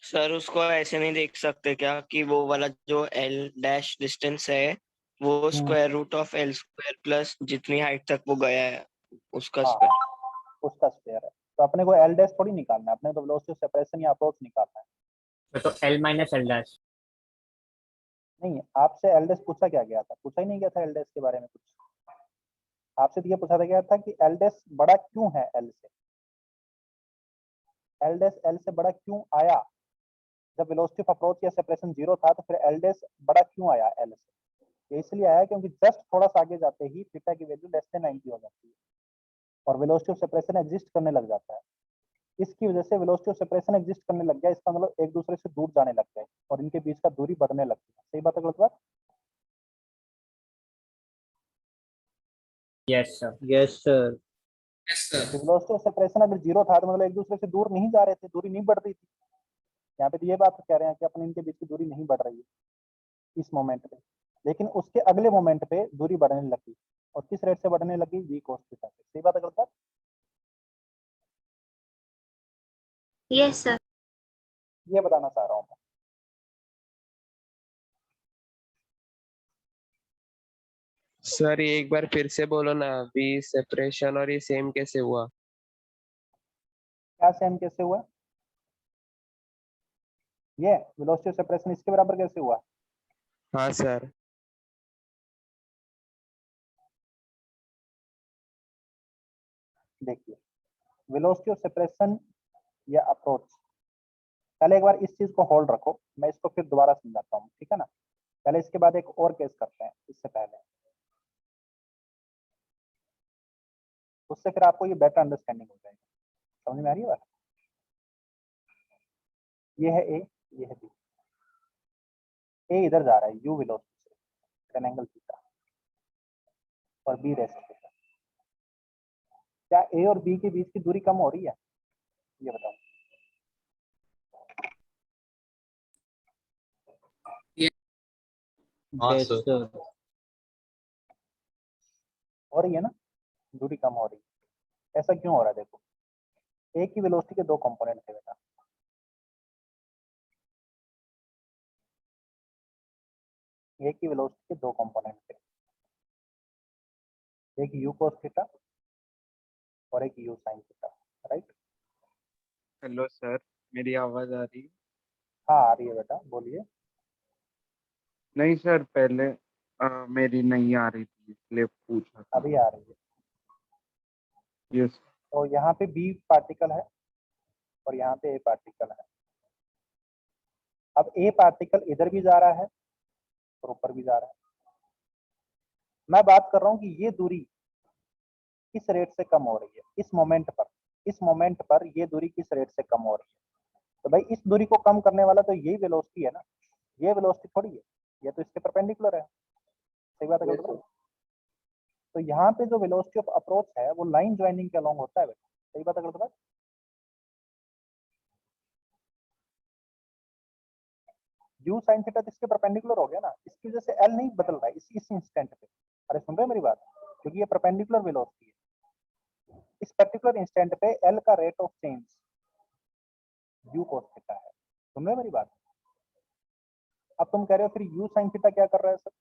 सर उसको ऐसे नहीं देख सकते क्या कि वो वाला जो एल डैश डिस्टेंस है वो square root of L square plus जितनी हाइट तक वो गया है उसका हाँ स्क्वायर। उसका स्क्वायर है। तो अपने को एल डैश थोड़ी निकालना है, अपने तो वेलोसिटी ऑफ सेपरेशन या अप्रोच निकालना है। तो एल माइनस एल डैश। नहीं, आपसे एल डैश पूछा क्या गया था? पूछा ही नहीं गया था एल डैश के बारे में कुछ। आपसे तो ये पूछा गया था कि एल डैश बड़ा क्यों है एल से, एल डैश एल से बड़ा क्यों आया। जब वेलोसिटी ऑफ अप्रोच या सेपरेशन 0 था तो फिर एल डैश बड़ा क्यों आया एल से? ये इसलिए आया क्योंकि जस्ट थोड़ा सा आगे जाते ही थीटा की वैल्यू लेस देन 90 हो जाती है और वेलोसिटी ऑफ सेपरेशन एग्जिस्ट करने लग जाता है। इसकी वजह से वेलोसिटी ऑफ सेपरेशन एग्जिस्ट करने लग गया, इसका मतलब एक दूसरे से दूर जाने लग गए और इनके बीच का दूरी बढ़ने लग गई। सही बात है गलत बात? Yes sir. Yes, sir. Velocity of separation अगर 0 था तो मतलब एक दूसरे से दूर नहीं जा रहे थे, दूरी नहीं बढ़ रही थी। यहाँ पे तो ये बात कह रहे हैं कि अपन इनके बीच की दूरी नहीं बढ़ रही है इस मोमेंट पे, लेकिन उसके अगले मोमेंट पे दूरी बढ़ने लगी और किस रेट से बढ़ने लगी? v cos थीटा से। सही बात है गलत बात? Yes, sir. ये बताना चाह रहा हूँ मैं। सर ये एक बार फिर से बोलो ना, वी सेपरेशन और ये सेम कैसे हुआ? क्या सेम कैसे हुआ? ये वेलोसिटी ऑफ सेपरेशन इसके बराबर कैसे हुआ? हाँ सर। देखिए, वेलोसिटी ऑफ सेपरेशन या अप्रोच, पहले एक बार इस चीज को होल्ड रखो, मैं इसको फिर दोबारा समझाता हूँ, ठीक है ना। पहले इसके बाद एक और केस करते हैं इससे पहले, उससे फिर आपको ये बेटर अंडरस्टैंडिंग हो जाएगी। समझ में आ रही है बात? ये है ए, ये है बी। ए इधर जा रहा है यू वेलोसिटी से एंगल थीटा और बी रेस्ट थीटा। क्या ए और बी के बीच की दूरी कम हो रही है? ये बताओ। Yes, sir. हो रही है ना, दूरी कम हो रही है। ऐसा क्यों हो रहा है? देखो, ए की वेलोसिटी के दो कंपोनेंट थे बेटा। ए की वेलोसिटी के दो कंपोनेंट थे, एक यू cos थीटा और एक you sin theta, right? Hello sir, मेरी आवाज आ रही है? हाँ आ रही है बेटा, बोलिए। नहीं सर, पहले मेरी नहीं आ रही थी इसलिए पूछा था। अभी आ रही है। यस। तो यहाँ पे बी पार्टिकल है और यहाँ पे ए पार्टिकल है। अब ए पार्टिकल इधर भी जा रहा है और ऊपर भी जा रहा है। मैं बात कर रहा हूँ कि ये दूरी किस रेट से कम हो रही है इस मोमेंट पर। इस मोमेंट पर ये दूरी किस रेट से कम हो रही है? तो भाई इस दूरी को कम करने वाला तो यही वेलोसिटी है ना, ये वेलोसिटी थोड़ी है, ये तो इसके परपेंडिकुलर है। सही बात है गलत बात? तो यहाँ पे जो वेलोसिटी ऑफ अप्रोच है वो लाइन ज्वाइनिंग के अलोंग होता है बेटा। सही बात है गलत बात? यू साइन थीटा इसके परपेंडिकुलर हो गया ना, इसकी वजह से एल नहीं बदल रहा है इस इंस्टेंट पे। अरे सुन रहे हैं मेरी बात? क्योंकि ये परपेंडिकुलर वेलोसिटी है, इस पर्टिकुलर इंस्टेंट पे एल का rate of change you cos theta है। सुन रहे हैं मेरी बात? अब तुम कह रहे हो फिर यू साइन थीटा क्या कर रहा है sir?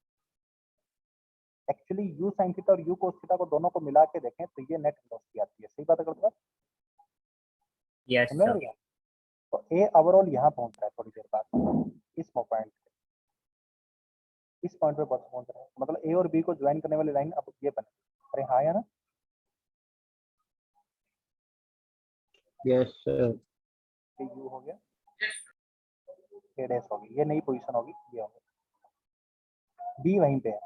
Actually you sine theta और यू cos थीटा को दोनों को मिला के देखें तो ये नेट वेलोसिटी आती है। सही बात है गलत बात? यस सुन रहे हैं सर। मेरी बात? तो ए ओवरऑल यहाँ पहुंच रहा है थोड़ी देर बाद, इस पॉइंट इस पॉइंट पे पहुंच रहा है, मतलब ए और बी को ज्वाइन करने वाली लाइन अब ये बने। अरे हाँ या ना? Yes, sir. ये यू हो गया, ए डैश होगी, ये नई पोजीशन होगी, ये होगी, बी वहीं पे है।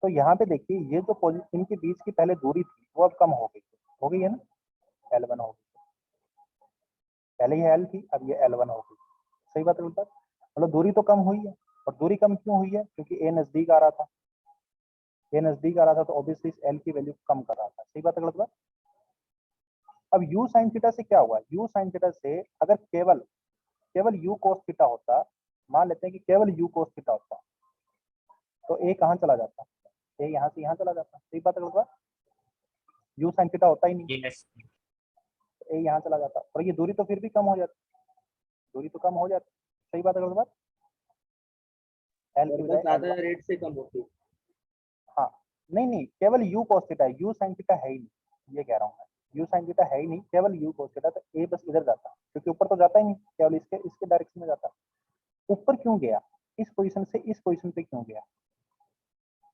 तो यहाँ पे देखिए ये जो पोजीशन इनके बीच की पहले दूरी थी वो अब कम हो गई है ना, L1 हो गई। पहले ये L थी, अब ये L1 हो गई। सही बात है उल्टा? मतलब दूरी तो कम हुई है, और दूरी कम क्यों हुई है? क्योंकि ए नजदीक आ रहा था, ए नजदीक आ रहा था तो ऑब्वियसली एल की वैल्यू कम कर रहा था। सही बात है गलत बात? अब यू साइन थीटा से क्या हुआ? यू साइन थीटा से अगर केवल केवल यू cos थीटा होता, मान लेते हैं कि केवल यू cos थीटा होता, तो ए कहाँ चला जाता? ए यहाँ से यहाँ चला जाता। सही बात है गलत बात? यू साइन थीटा होता ही नहीं, यस ए यहाँ चला जाता और ये दूरी तो फिर भी कम हो जाती, दूरी तो कम हो जाती, सही बात है गलत बात? एल की बजाय ज्यादा रेट से कम होती है। हाँ नहीं नहीं, केवल यू cos थीटा है, यू साइन थीटा है ही नहीं, ये कह रहा हूँ मैं, यू साइन थीटा है ही नहीं, केवल यू cos थीटा, तो ए बस इधर जाता क्योंकि ऊपर तो जाता ही नहीं, केवल इसके डायरेक्शन में जाता। ऊपर क्यों गया, इस पोजीशन से इस पोजीशन पे क्यों गया,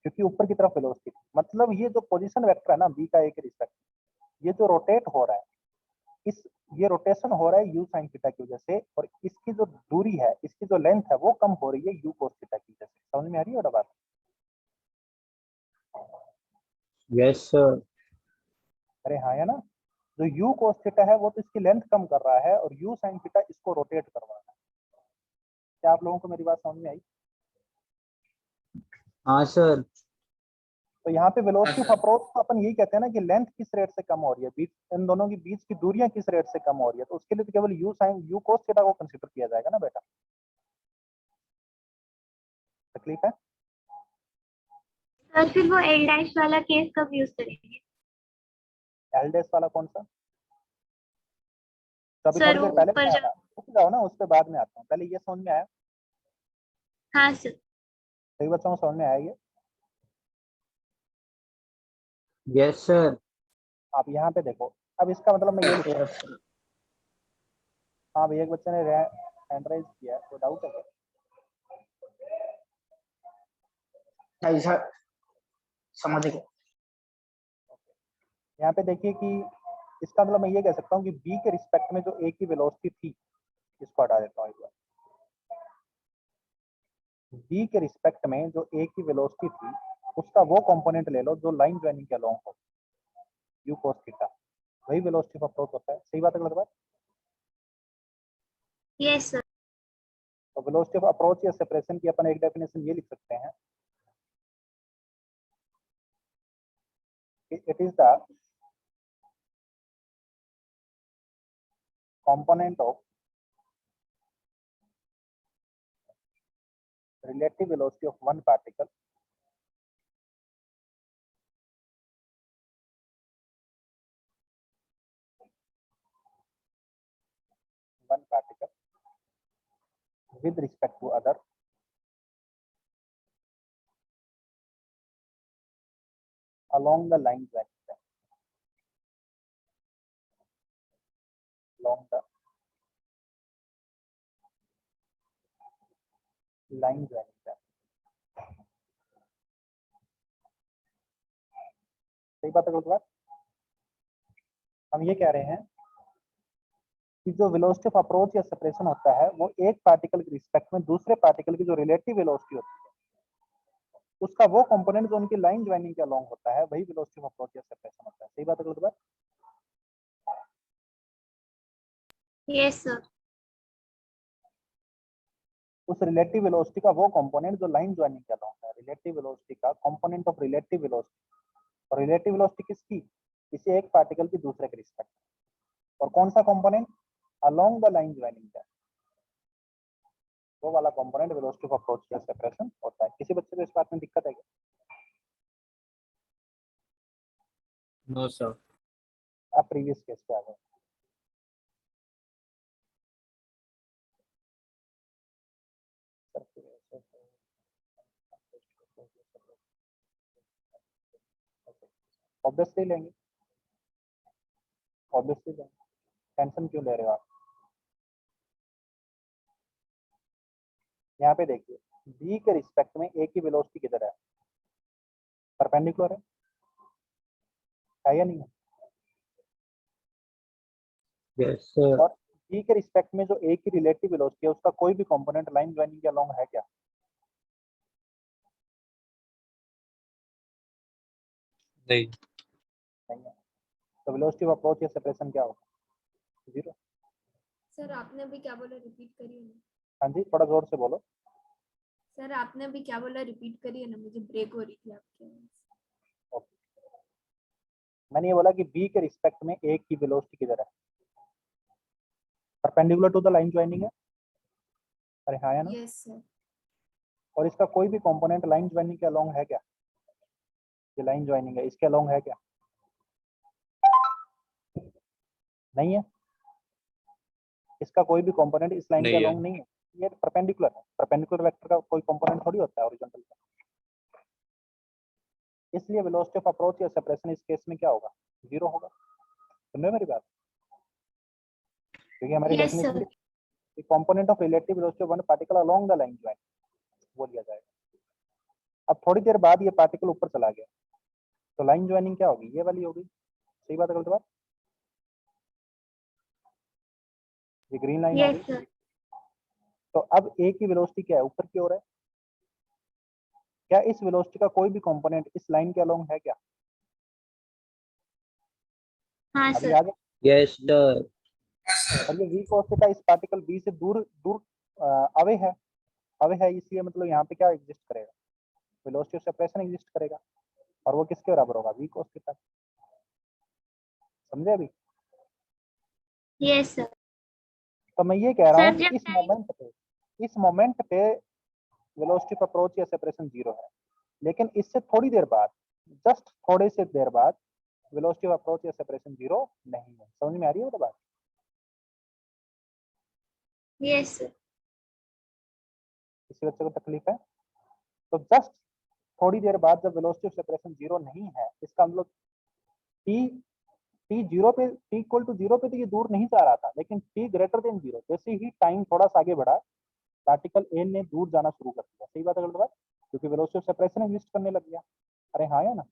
क्योंकि ऊपर की तरफ वेलोसिटी, मतलब ये जो पोजीशन वेक्टर है ना बी का ए के रिस्पेक्ट, ये जो रोटेट हो रहा है, इस ये रोटेशन हो रहा है यू साइन थीटा की वजह से, और इसकी जो दूरी है, इसकी जो लेंथ है वो कम हो रही है यू cos थीटा की वजह से। समझ में आ रही है बेटा बात? Yes sir. अरे हाँ है ना, जो यू cos थीटा है वो तो इसकी लेंथ कम कर रहा है और यू साइन थीटा इसको रोटेट कर रहा है। क्या आप लोगों को मेरी बात समझ में आई? हाँ सर। तो यहाँ पे वेलोसिटी ऑफ अप्रोच तो अपन यही कहते हैं ना कि लेंथ किस रेट से कम हो रही है, बीच इन दोनों के बीच की दूरियां किस रेट से कम हो रही है, तो उसके लिए तो केवल यू cos थीटा को कंसीडर किया जाएगा ना बेटा। तकलीफ है? सर फिर वो एल डैश वाला केस कब यूज करेंगे? एल डैश वाला कौन सा? तो अभी सर थोड़ी वो देर पहले ऊपर बताया जो, था, रुक जाओ ना, उस पर बाद में आता हूँ, पहले ये समझ में आया, हाँ सर। कई बच्चों को समझ में आया ये? Yes sir. आप यहाँ पे देखो, अब इसका मतलब मैं ये लिख रहा हूँ, हाँ भाई एक बच्चे ने हैंड राइज किया है, तो डाउट है क्या? ऐसा समझ गए। यहाँ पे देखिए कि इसका मतलब मैं ये कह सकता हूँ कि बी के रिस्पेक्ट में जो ए की वेलोसिटी थी, इसको हटा देता हूँ एक बार, बी के रिस्पेक्ट में जो ए की वेलोसिटी थी उसका वो कंपोनेंट ले लो जो लाइन ज्वाइनिंग के अलोंग हो, यू cos थीटा, वही वेलोसिटी ऑफ अप्रोच होता है। सही बात है गलत बात? Yes sir. तो वेलोसिटी ऑफ अप्रोच या सेपरेशन की अपन एक डेफिनेशन ये लिख सकते हैं, it is the component of relative velocity of one particle with respect to other along the line joining them, along the line joining them। सही बात है गलत बात? हम ये कह रहे हैं कि जो वेलोसिटी ऑफ अप्रोच या सेपरेशन होता है वो एक पार्टिकल के रिस्पेक्ट में दूसरे पार्टिकल की जो रिलेटिव वेलोसिटी होती है उसका वो कंपोनेंट जो उनकी लाइन ज्वाइनिंग के अलोंग होता है वही वेलोसिटी ऑफ अप्रोच या सेपरेशन होता है। सही बात है गलत बात? Yes sir. उस रिलेटिव वेलोसिटी का वो कंपोनेंट जो लाइन ज्वाइनिंग के अलोंग है, रिलेटिव वेलोसिटी का कंपोनेंट ऑफ रिलेटिव वेलोसिटी, और रिलेटिव वेलोसिटी किसकी? किसी एक पार्टिकल की दूसरे के रिस्पेक्ट, और कौन सा component? Along the line joining है, वो वाला कंपोनेंट वेलोसिटी ऑफ अप्रोच या सेपरेशन होता है। किसी बच्चे को इस बात में दिक्कत है क्या? No sir. आप प्रीवियस केस पे आ गए। ऑब्वियसली लेंगे, ऑब्वियसली लेंगे, टेंशन क्यों ले रहे हो आप? यहाँ पे देखिए बी के रिस्पेक्ट में ए की वेलोसिटी किधर है? परपेंडिकुलर है या नहीं है? Yes sir. और बी के रिस्पेक्ट में जो ए की रिलेटिव वेलोसिटी है उसका कोई भी कंपोनेंट लाइन ज्वाइनिंग के अलोंग है क्या? नहीं। नहीं है। तो वेलोसिटी ऑफ अप्रोच या सेपरेशन क्या होगा? जीरो। सर आपने अभी क्या बोला, रिपीट करिए ना। हाँ जी, थोड़ा जोर से बोलो। सर आपने अभी क्या बोला, रिपीट करिए ना, मुझे ब्रेक हो रही थी आपकी आवाज। मैंने ये बोला कि बी के रिस्पेक्ट में ए की वेलोसिटी किधर है? Perpendicular to the line joining है। अरे हाँ या ना? Yes sir. और इसका कोई भी कंपोनेंट लाइन ज्वाइनिंग के अलोंग है क्या? ये लाइन ज्वाइनिंग है, इसके अलोंग है क्या? नहीं है, इसका कोई भी कंपोनेंट इस लाइन के नहीं है। अलोंग नहीं है, ये परपेंडिकुलर है। परपेंडिकुलर वेक्टर का कोई कंपोनेंट थोड़ी होता है हॉरिजॉन्टल का। इसलिए वेलोसिटी ऑफ अप्रोच या सेपरेशन इस केस में क्या होगा, जीरो होगा। सुन रहे हो मेरी बात? क्योंकि हमारी Yes, डेफिनेशन sir. की component of relative velocity of one particle along the line join वो लिया जाएगा। अब थोड़ी देर बाद ये पार्टिकल ऊपर चला गया तो लाइन ज्वाइनिंग क्या होगी, ये वाली होगी। सही बात है गलत बात? ये ग्रीन लाइन Yes, होगी। sir. तो अब ए की वेलोसिटी क्या है, ऊपर की ओर है। क्या इस वेलोसिटी का कोई भी कंपोनेंट इस लाइन के अलोंग है क्या? हाँ अभी सर. आगे Yes, sir. और ये v cos थीटा इस पार्टिकल b से दूर दूर अवे है इसलिए मतलब यहाँ पे क्या एग्जिस्ट करेगा, वेलोसिटी ऑफ सेपरेशन एग्जिस्ट करेगा और वो किसके बराबर होगा, v cos थीटा। समझे अभी? Yes, sir. तो मैं ये कह रहा Sir, हूँ कि जब इस मोमेंट पे वेलोसिटी ऑफ अप्रोच या सेपरेशन जीरो है, लेकिन इससे थोड़ी देर बाद, जस्ट थोड़े से देर बाद वेलोसिटी ऑफ अप्रोच या सेपरेशन जीरो नहीं है। समझ में आ रही है वो बात? Yes, sir. किसी बच्चे को तकलीफ है? तो जस्ट थोड़ी देर बाद जब वेलोसिटी ऑफ सेपरेशन जीरो नहीं है, इसका मतलब टी जीरो पे, टी इक्वल टू जीरो पे तो ये दूर नहीं जा रहा था, लेकिन टी ग्रेटर देन जीरो जैसे ही टाइम थोड़ा सा आगे बढ़ा, पार्टिकल ए ने दूर जाना शुरू कर दिया। सही बात है गलत बात? क्योंकि वेलोसिटी ऑफ सेपरेशन एग्जिस्ट करने लग गया। अरे हाँ या ना?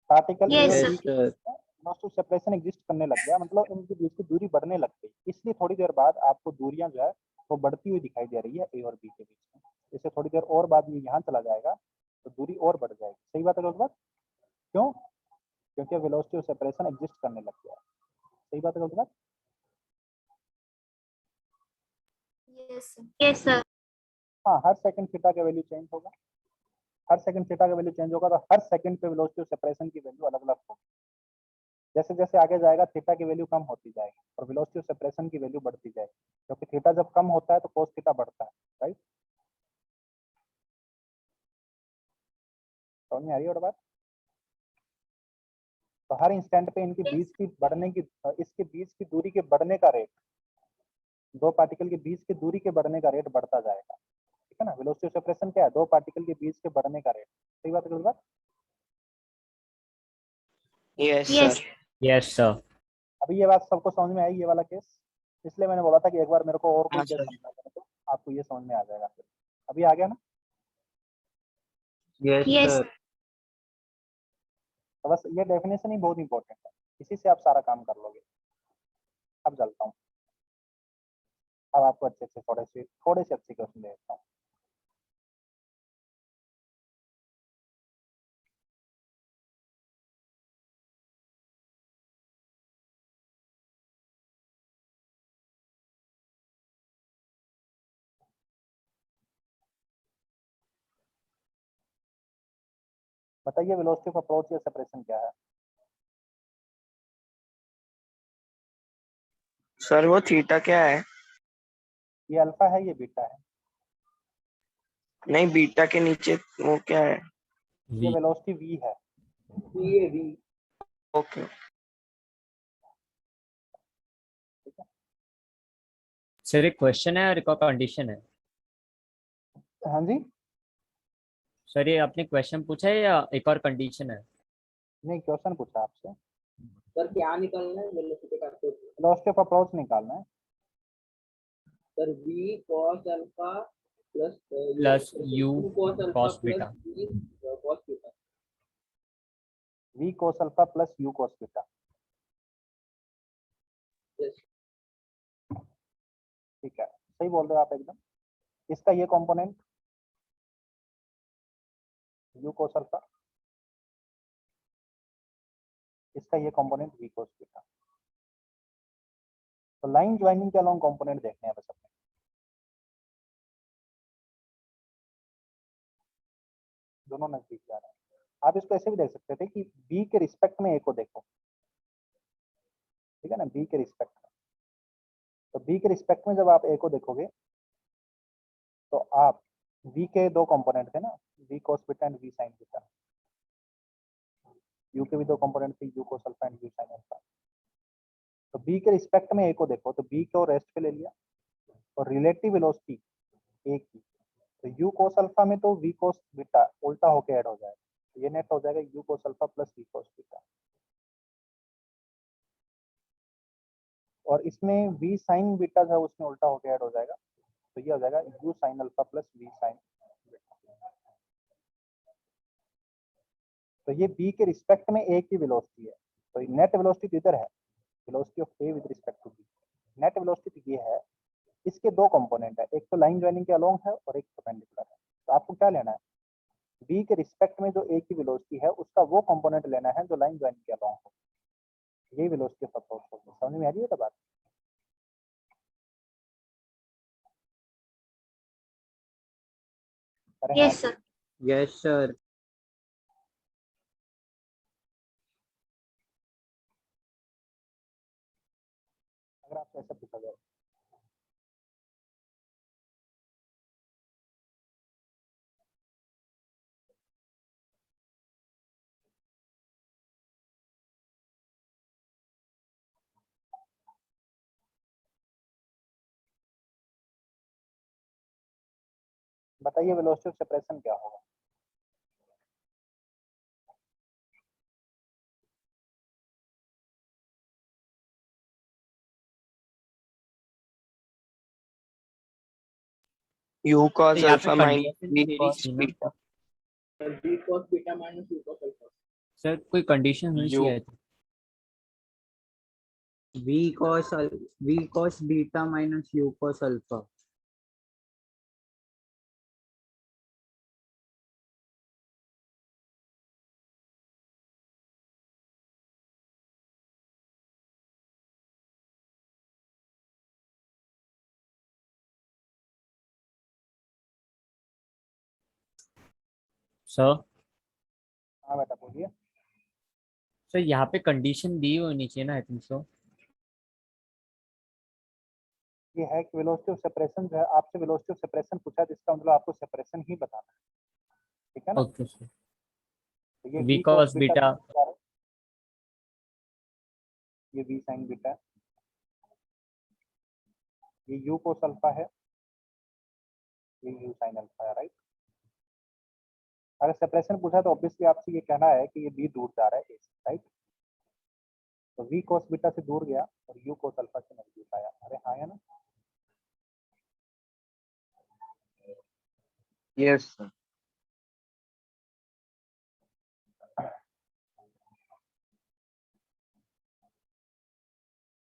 पार्टिकल ए Yes, और sir. B Yes, sir. Velocity of separation exist करने लग गया, मतलब इनके बीच की दूरी बढ़ने लग गई। इसलिए थोड़ी देर बाद आपको दूरियां जो है वो बढ़ती हुई दिखाई दे रही है ए और बी के बीच में। इससे थोड़ी देर और बाद ये यहाँ चला जाएगा तो दूरी और बढ़ जाएगी। सही बात है गलत बात? क्यों? क्योंकि वेलोसिटी ऑफ सेपरेशन एग्जिस्ट करने लग गया। सही बात है गलत बात? Yes, sir. Yes, sir. हाँ, हर सेकंड थीटा का वैल्यू चेंज होगा। हर सेकंड थीटा का वैल्यू चेंज होगा तो हर सेकंड पे वेलोसिटी ऑफ सेपरेशन की वैल्यू अलग अलग होगी। जैसे जैसे आगे जाएगा थीटा की वैल्यू कम होती जाएगी और वेलोसिटी ऑफ सेपरेशन की वैल्यू बढ़ती जाएगी, क्योंकि थीटा जब कम होता है तो कोस थीटा बढ़ता है। राइट? समझ में आ रही है और बात? तो हर इंस्टेंट पे इनके बीच की बढ़ने की, इसके बीच की दूरी के बढ़ने का रेट, दो पार्टिकल के बीच की दूरी के बढ़ने का रेट बढ़ता जाएगा। ठीक है ना? वेलोसिटी ऑफ सेपरेशन क्या है, दो पार्टिकल के बीच के बढ़ने का रेट। सही बात है गलत बात? Yes Yes. Sir. Yes, sir. अभी ये बात सबको समझ में आई, ये वाला केस? इसलिए मैंने बोला था कि एक बार मेरे को और कोई हाँ केस सर। समझा देना तो आपको ये समझ में आ जाएगा। फिर अभी आ गया ना? Yes, Yes. sir. तो बस ये डेफिनेशन ही बहुत इंपॉर्टेंट है, इसी से आप सारा काम कर लोगे। अब चलता हूँ, अब आपको अच्छे से थोड़े से अच्छे क्वेश्चन दे देता हूँ। बताइए वेलोसिटी ऑफ अप्रोच या सेपरेशन क्या है? सर वो थीटा क्या है? ये अल्फा है, ये बीटा है। नहीं, बीटा के नीचे वो क्या है? ये V. वेलोसिटी v है। ओके। सर एक क्वेश्चन है और एक और कंडीशन है। हाँ जी, सर ये आपने क्वेश्चन पूछा है या एक और कंडीशन है? नहीं क्वेश्चन पूछा आपसे, सर क्या निकलना है वेलोसिटी का? वेलोसिटी ऑफ अप्रोच निकालना है। Sir v cos alpha plus plus U cos beta. cos theta. v cos alpha plus u cos beta. Yes. ठीक है, सही बोल रहे हो आप एकदम। इसका ये कंपोनेंट u cos अल्फा, इसका ये कंपोनेंट v cos बीटा। तो लाइन ज्वाइनिंग के अलोंग कंपोनेंट देखने हैं बस अपने। दोनों नजदीक जा रहे हैं। आप इसको ऐसे भी देख सकते थे कि b के रिस्पेक्ट में a को देखो। ठीक है ना? b के रिस्पेक्ट में, तो b के रिस्पेक्ट में जब आप a को देखोगे तो आप v के दो कंपोनेंट थे ना, v cos beta and v sin beta. u के भी दो कंपोनेंट थे, u cos alpha and u sin alpha. तो बी के रिस्पेक्ट में ए को देखो, तो बी को रेस्ट पे ले लिया और रिलेटिव वेलोसिटी ए की, तो यू कोस अल्फा में तो वी कोस बीटा उल्टा होके ऐड हो जाएगा, तो ये नेट हो जाएगा u cos alpha plus v cos beta, और इसमें वी साइन बीटा जो है उसमें उल्टा होके ऐड हो जाएगा, तो ये हो जाएगा u sine alpha plus v sine beta. तो ये बी के रिस्पेक्ट में ए की वेलोसिटी है, तो नेट वेलोसिटी इधर है, velocity of A with respect to B. Net velocity ये है, इसके दो कंपोनेंट है, एक तो लाइन ज्वाइनिंग के अलोंग है और एक परपेंडिकुलर है। तो आपको क्या लेना है, बी के रिस्पेक्ट में जो ए की वेलोसिटी है उसका वो कंपोनेंट लेना है जो लाइन ज्वाइनिंग के अलोंग हो, यही वेलोसिटी ऑफ अप्रोच होगी। समझ में आ रही है बात? अरे हाँ, Yes, sir. Yes, sir. अगर आपसे ऐसा पूछा जाए बताइए वेलोसिटी ऑफ सेपरेशन क्या होगा? u cos यहाँ पे alpha minus कंडीशन v देनी cos थी ना beta sir b cos beta minus u cos alpha. Sir, कोई कंडीशन होनी u चाहिए थी। v cos beta minus u cos alpha. Sir हाँ बेटा बोलिए। सर यहाँ पे कंडीशन दी होनी चाहिए ना, आई थिंक सो। ये है कि वेलोसिटी ऑफ सेपरेशन जो है, आपसे वेलोसिटी ऑफ सेपरेशन पूछा है, जिसका मतलब आपको सेपरेशन ही बताना है, ठीक है ना? Okay sir. तो ये v v cos cos beta, beta. ये v sin बीटा है, ये u cos अल्फा है, ये u sin अल्फा है, राइट? अगर सेपरेशन पूछा तो ऑब्वियसली आपसे ये कहना है कि ये b दूर जा रहा है a से, राइट? तो v cos बीटा से दूर गया और u cos अल्फा से नजदीक आया। अरे हाँ या ना? Yes sir.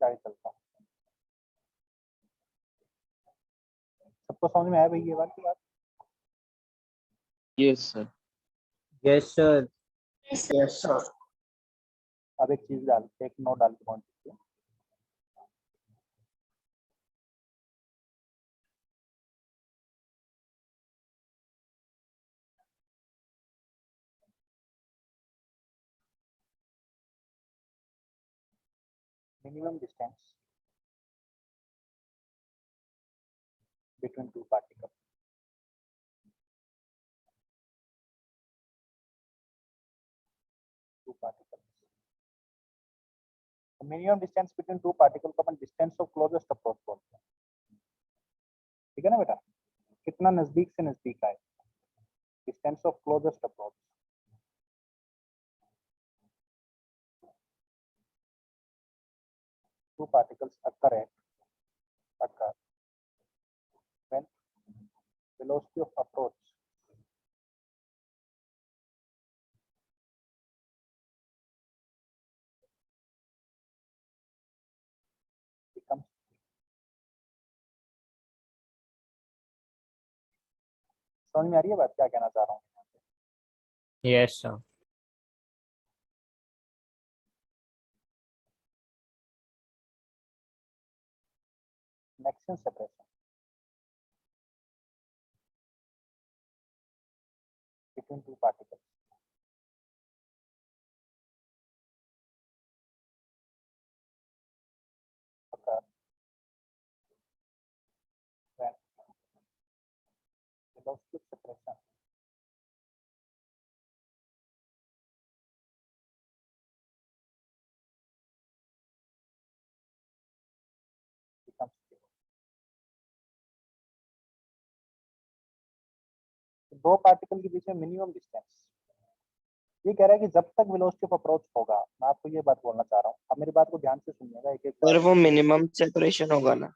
40 अल्फा। सबको समझ में आया भाई ये बात की बात? Yes sir. Yes sir. Yes, sir. Yes sir. अब एक चीज डाल, एक नोट डाल के पहुंच चुकी है। Minimum distance between two particle, two particle. Minimum distance between two particle को अपन डिस्टेंस ऑफ क्लोजेस्ट अप्रोच बोलते हैं, ठीक है ना बेटा? कितना नजदीक से नजदीक आए, distance of closest approach. Two particles occur when velocity of approach becomes, समझ में आ रही है बात क्या कहना चाह रहा हूँ? Yes sir. Maximum separation between two particles occur when velocity of separation दो पार्टिकल के बीच में मिनिमम डिस्टेंस, ये कह रहा है कि जब तक वेलोसिटी ऑफ अप्रोच होगा, मैं आपको ये बात बोलना चाह रहा हूँ, अब मेरी बात को ध्यान से सुनिएगा एक एक पर बार। वो मिनिमम सेपरेशन होगा ना।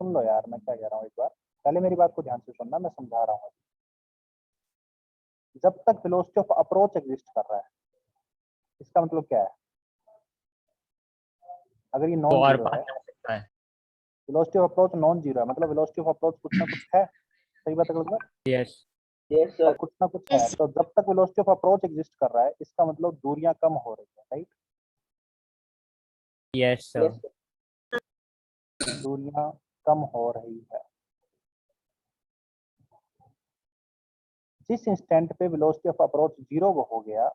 सुन लो यार मैं क्या कह रहा हूँ एक बार, पहले मेरी बात को ध्यान से सुनना, मैं समझा रहा हूँ। जब तक वेलोसिटी ऑफ अप्रोच एग्जिस्ट कर रहा है, इसका मतलब क्या है, अगर ये वो नॉन और जीरो पार है, जा सकता है। Velocity of approach non zero है, मतलब वेलोसिटी ऑफ अप्रोच कुछ ना कुछ है, सही बात है गलत? यस Yes, और sir. कुछ ना कुछ है, Yes. तो जब तक वेलोसिटी ऑफ अप्रोच एग्जिस्ट कर रहा है, इसका मतलब दूरियां कम हो रही है, right? Yes Yes, sir. sir. दूरियां कम हो रही है। जिस इंस्टेंट पे वेलोसिटी ऑफ अप्रोच जीरो हो गया,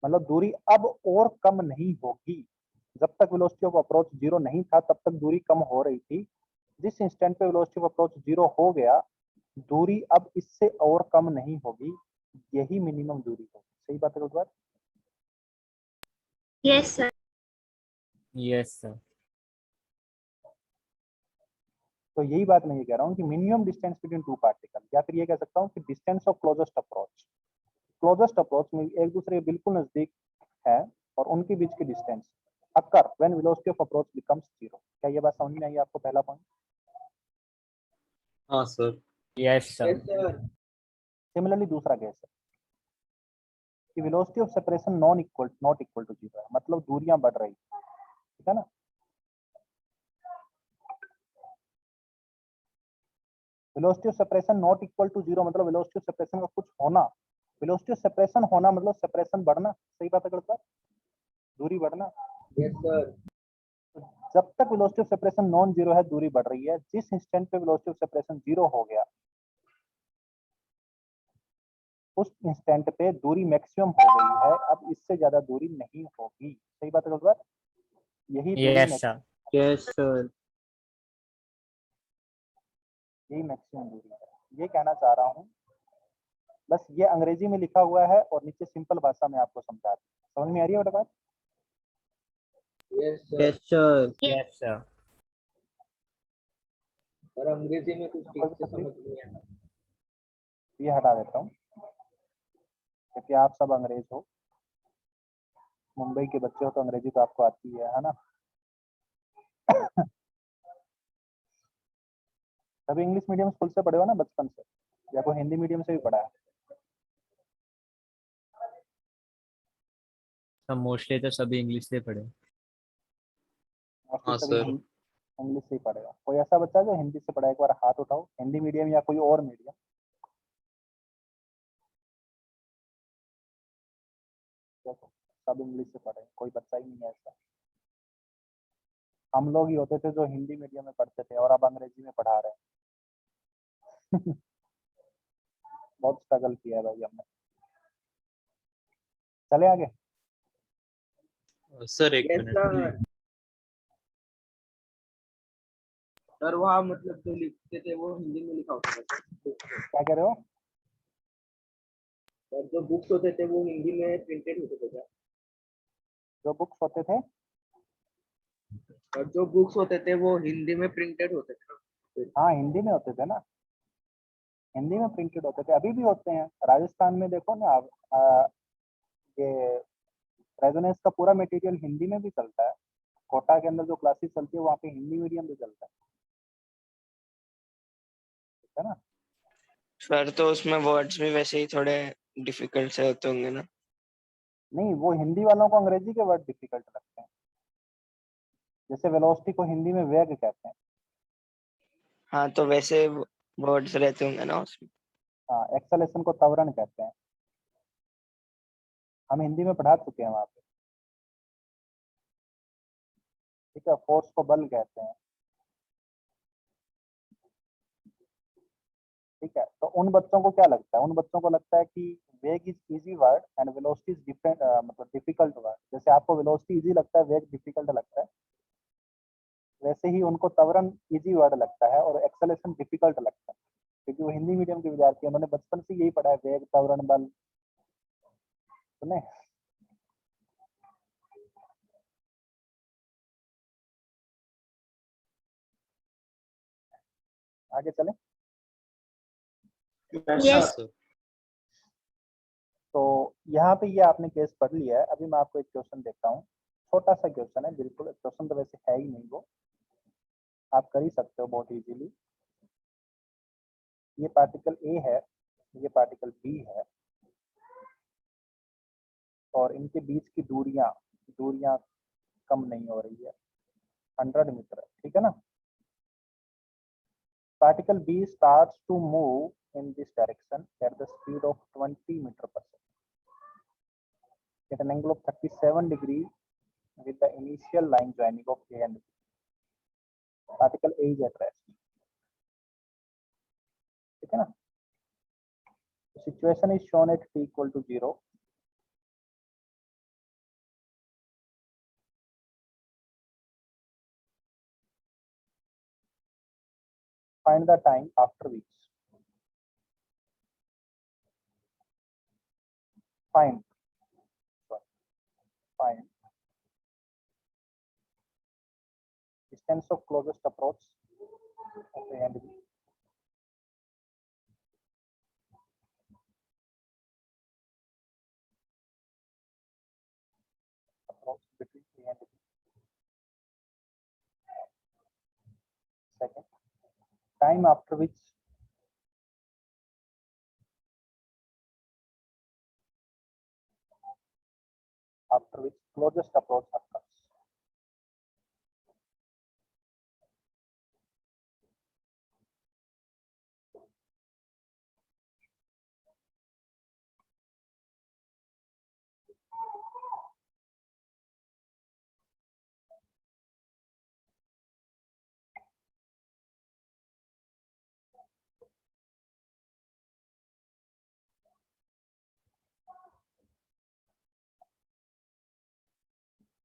मतलब दूरी अब और कम नहीं होगी। जब तक वेलोसिटी ऑफ अप्रोच जीरो नहीं था तब तक दूरी कम हो रही थी, जिस इंस्टेंट पे वेलोसिटी ऑफ अप्रोच जीरो हो गया, दूरी अब इससे और कम नहीं होगी, यही मिनिमम दूरी होगी। सही बात है गुरुद्वार? Yes, sir. Yes sir. तो यही बात मैं ये कह रहा हूँ कि minimum distance between two particle, या फिर ये कह सकता हूँ कि distance of closest approach. Closest approach में एक दूसरे के बिल्कुल नजदीक है और उनके बीच की distance occur when velocity of approach becomes zero. क्या ये बात समझ में आई आपको? पहला पॉइंट। हाँ sir. Yes sir. Yes, sir. Similarly दूसरा केस है कि velocity of separation not equal to zero है, मतलब दूरियां बढ़ रही है, ठीक है ना? Velocity of separation not equal to zero मतलब वेलोसिटी ऑफ सेपरेशन का कुछ होना, वेलोसिटी ऑफ सेपरेशन होना मतलब सेपरेशन बढ़ना। सही बात है गलत बात? दूरी बढ़ना। Yes, sir. जब तक velocity of separation non zero है, दूरी बढ़ रही है। जिस इंस्टेंट पे वेलोसिटी ऑफ सेपरेशन जीरो हो गया, उस इंस्टेंट पे दूरी मैक्सिमम हो गई है, अब इससे ज्यादा दूरी नहीं होगी। सही बात है गलत बात? यही दूरी यस सर। Yes sir. यही मैक्सिमम दूरी है, ये कहना चाह रहा हूँ। बस ये अंग्रेजी में लिखा हुआ है और नीचे सिंपल भाषा में आपको समझा दूं। समझ में आ रही है बेटा बात? Yes, sir. Yes sir. Yes sir. और अंग्रेजी में कुछ ठीक से समझ नहीं आया। ये हटा देता हूँ क्योंकि आप सब अंग्रेज हो, मुंबई के बच्चे हो, तो अंग्रेजी तो आपको आती है ना? सभी इंग्लिश मीडियम स्कूल से पढ़े हो ना बचपन से, या कोई हिंदी मीडियम से भी पढ़ा है? सब मोस्टली तो सभी इंग्लिश से पढ़े। मोस्टली हाँ सभी सर। इंग्लिश से ही पढ़ेगा। कोई ऐसा बच्चा जो हिंदी से पढ़ा है, एक बार हाथ उठाओ। हिंदी मीडियम या कोई और मीडियम? देखो सब इंग्लिश से पढ़े, कोई बच्चा ही नहीं है ऐसा। हम लोग ही होते थे जो हिंदी मीडियम में पढ़ते थे और अब अंग्रेजी में पढ़ा रहे हैं। बहुत स्ट्रगल किया है भाई हमने। चले आगे। सर एक Yes, मिनट। sir. सर वहाँ मतलब जो लिखते थे वो हिंदी में लिखा होता था क्या कह रहे हो? और जो बुक्स होते थे वो हिंदी में प्रिंटेड होते थे क्या? जो बुक्स होते थे, और जो बुक्स होते थे वो हिंदी में प्रिंटेड होते थे ना? हाँ हिंदी में होते थे ना, हिंदी में प्रिंटेड होते थे, अभी भी होते हैं। राजस्थान में देखो ना आप, ये रेजोनेंस का पूरा मटेरियल हिंदी में भी चलता है। कोटा के अंदर जो क्लासेस चलती है वहाँ पे हिंदी मीडियम भी चलता है ना? सर तो उसमें वर्ड्स भी वैसे ही थोड़े डिफिकल्ट से होते होंगे ना। नहीं, वो हिंदी वालों को अंग्रेजी के वर्ड डिफिकल्ट लगते हैं। जैसे वेलोसिटी को हिंदी में वेग कहते हैं। हाँ तो वैसे वर्ड्स रहते होंगे ना उसमें। हाँ, एक्सेलेरेशन को त्वरण कहते हैं। हम हिंदी में पढ़ा चुके हैं वहाँ पे, ठीक है। फोर्स को बल कहते हैं, ठीक है। तो उन बच्चों को क्या लगता है? उन बच्चों को लगता है कि वेग is easy word and velocity is different, मतलब डिफिकल्ट वर्ड। जैसे आपको वेलोसिटी इजी लगता है, वेग डिफिकल्ट लगता है, वैसे ही उनको त्वरण इजी वर्ड लगता है और एक्सेलेरेशन डिफिकल्ट लगता है, क्योंकि वो हिंदी मीडियम के विद्यार्थी हैं, उन्होंने बचपन से यही पढ़ा है, वेग त्वरण बल। सुने? आगे चले। Yes. तो यहाँ पे ये आपने केस पढ़ लिया है। अभी मैं आपको एक क्वेश्चन देता हूँ, छोटा सा क्वेश्चन है, बिल्कुल क्वेश्चन तो वैसे है ही नहीं, वो आप कर ही सकते हो बहुत इजीली। ये पार्टिकल ए है, ये पार्टिकल बी है, और इनके बीच की दूरियां दूरियां कम नहीं हो रही है, 100 मीटर, ठीक है ना। Particle B starts to move in this direction at the speed of 20 metre per second at an angle of 37 degree with the initial line joining of A and B. Particle A is at rest, ठीक है ना। Situation is shown at t equal to 0. Find the time after which find distance of closest approach of A and B. Approach between A and B. Second, time after which closest approach occurs.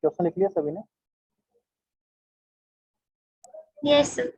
Question लिख लिया सभी ने? Yes, sir.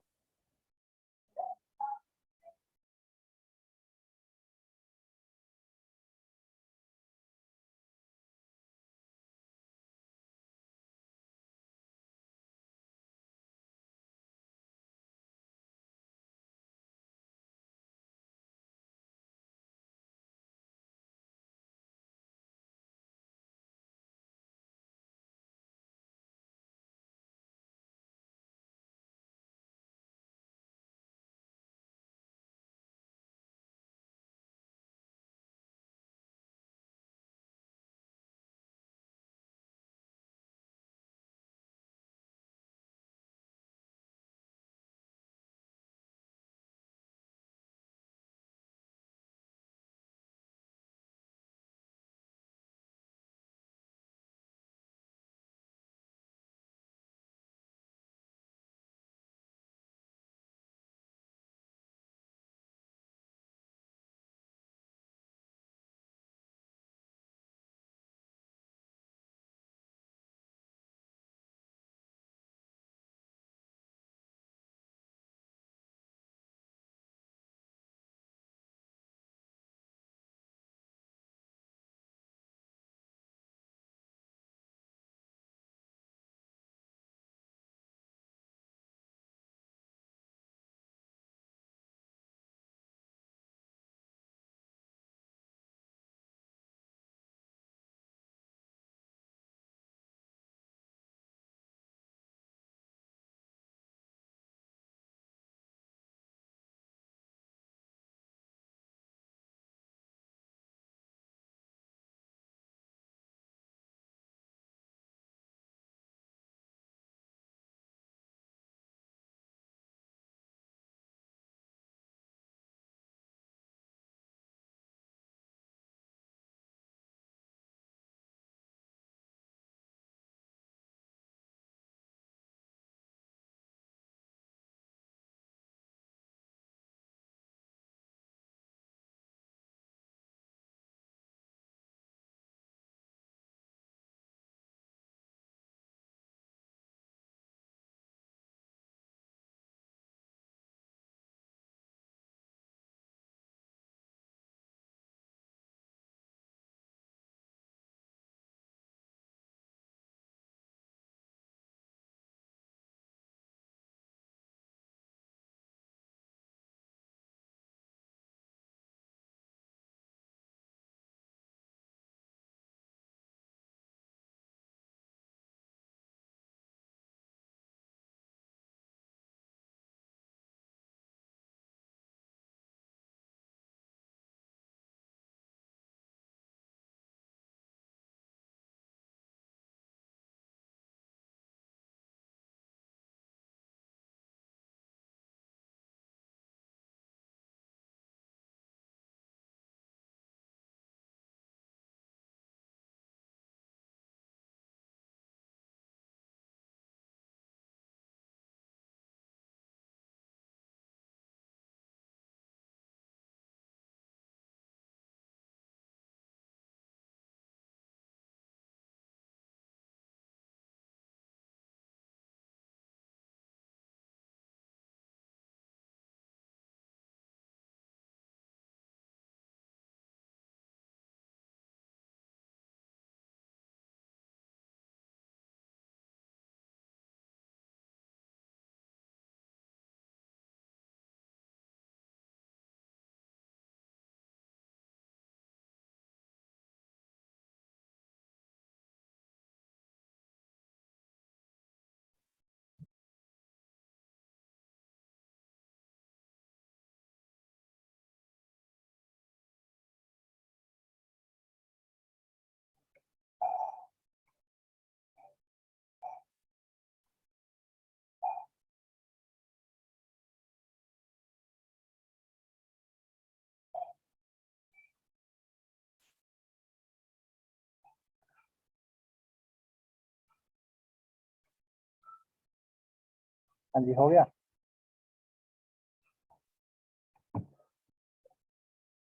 हाँ जी, हो गया।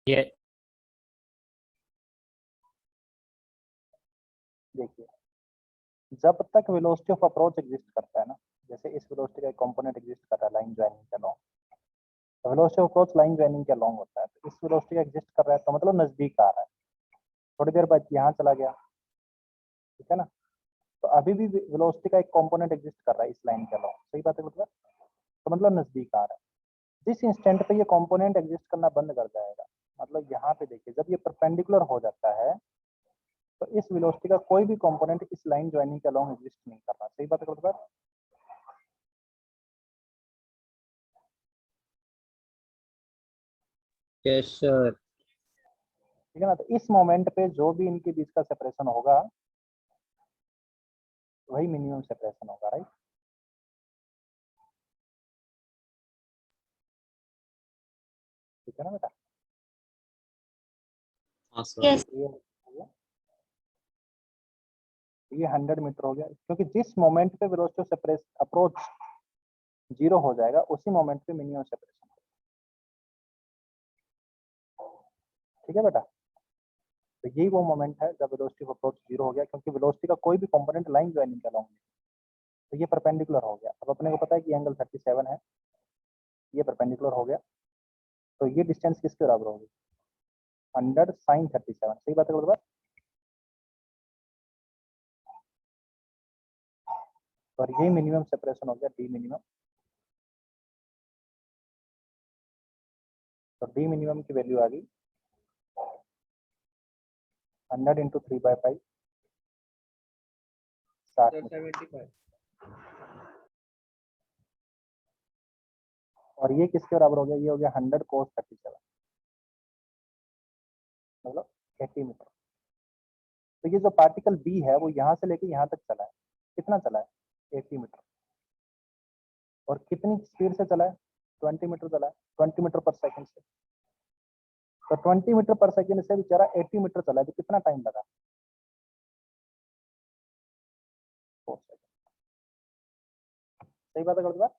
ये देखिए, जब तक वेलोसिटी ऑफ अप्रोच एग्जिस्ट करता है ना, जैसे इस वेलोसिटी का एक कंपोनेंट एग्जिस्ट कर रहा है लाइन ज्वाइनिंग के along, velocity of approach line joining के अलोंग होता है, तो इस वेलोसिटी का एग्जिस्ट कर रहा है तो मतलब नजदीक आ रहा है। थोड़ी देर बाद यहाँ चला गया, ठीक है ना, तो अभी भी वेलोसिटी का एक कंपोनेंट एग्जिस्ट कर रहा है इस लाइन के अलोंग, सही बात है मतलब, तो मतलब नजदीक आ रहा है। जिस इंस्टेंट पे ये कंपोनेंट एग्जिस्ट करना बंद कर जाएगा, मतलब यहाँ पे देखिए जब ये परपेंडिकुलर हो जाता है तो इस वेलोसिटी का कोई भी कंपोनेंट इस लाइन ज्वाइनिंग के अलोंग एग्जिस्ट नहीं कर रहा, सही बात है मतलब। Yes sir. ठीक है ना, तो इस मोमेंट पे जो भी इनके बीच का सेपरेशन होगा वही मिनिमम सेपरेशन होगा, राइट। ठीक है ना बेटा, हाँ सर। Yes. ये हो गया, ये 100 मीटर हो गया, क्योंकि जिस मोमेंट पे वेलोसिटी ऑफ सेपरेशन अप्रोच 0 हो जाएगा उसी मोमेंट पे मिनिमम सेपरेशन होगा। ठीक है बेटा, तो यही वो मोमेंट है जब वेलोसिटी ऑफ अप्रोच 0 हो गया, क्योंकि वेलोसिटी का कोई भी कंपोनेंट लाइन ज्वाइनिंग के अलोंग नहीं, तो ये परपेंडिकुलर हो गया। अब अपने को पता है कि एंगल 37 है, ये परपेंडिकुलर हो गया, तो ये डिस्टेंस किसके बराबर होगी, 100 sin 37, सही बात है बराबर। और ये मिनिमम सेपरेशन हो गया, डी मिनिमम। तो डी मिनिमम की वैल्यू आ गई 100 इंटू 3/5, 60 मीटर। 75। और ये किसके बराबर हो गया, ये हो गया 100 cos 37, मतलब 80 मीटर। तो ये जो पार्टिकल बी है वो यहाँ से लेके यहाँ तक चला है, कितना चला है, 80 मीटर। और कितनी स्पीड से चला है, 20 मीटर चला है, 20 मीटर पर सेकंड से। तो 20 मीटर पर सेकंड से बेचारा 80 मीटर चला है, तो कितना टाइम लगा, 4 सेकंड। सही बात है गलत बात।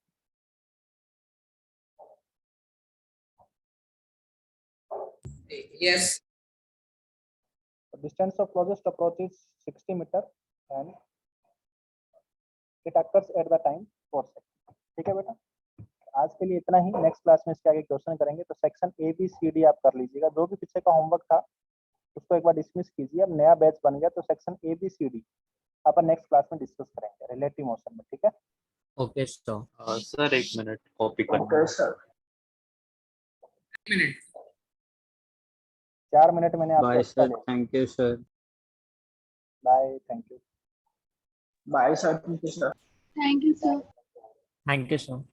Yes. The distance of closest approach is 60 meter and it occurs at the time 4 seconds. ठीक है बेटा, आज के लिए इतना ही। नेक्स्ट क्लास में इसके आगे क्वेश्चन करेंगे, तो section A B C D आप कर लीजिएगा। जो भी पीछे का होमवर्क था उसको एक बार डिसमिस कीजिए, अब नया बैच बन गया, तो section A B C D अपन नेक्स्ट क्लास में डिस्कस करेंगे रिलेटिव मोशन में, ठीक है। Okay sir. Sir 1 minute copy करना ओके सर। 4 मिनट मैंने आपको बाय एक्स्ट्रा सर, ले। Thank you sir. Bye, thank you. Bye sir, thank you sir. Thank you sir. Thank you sir.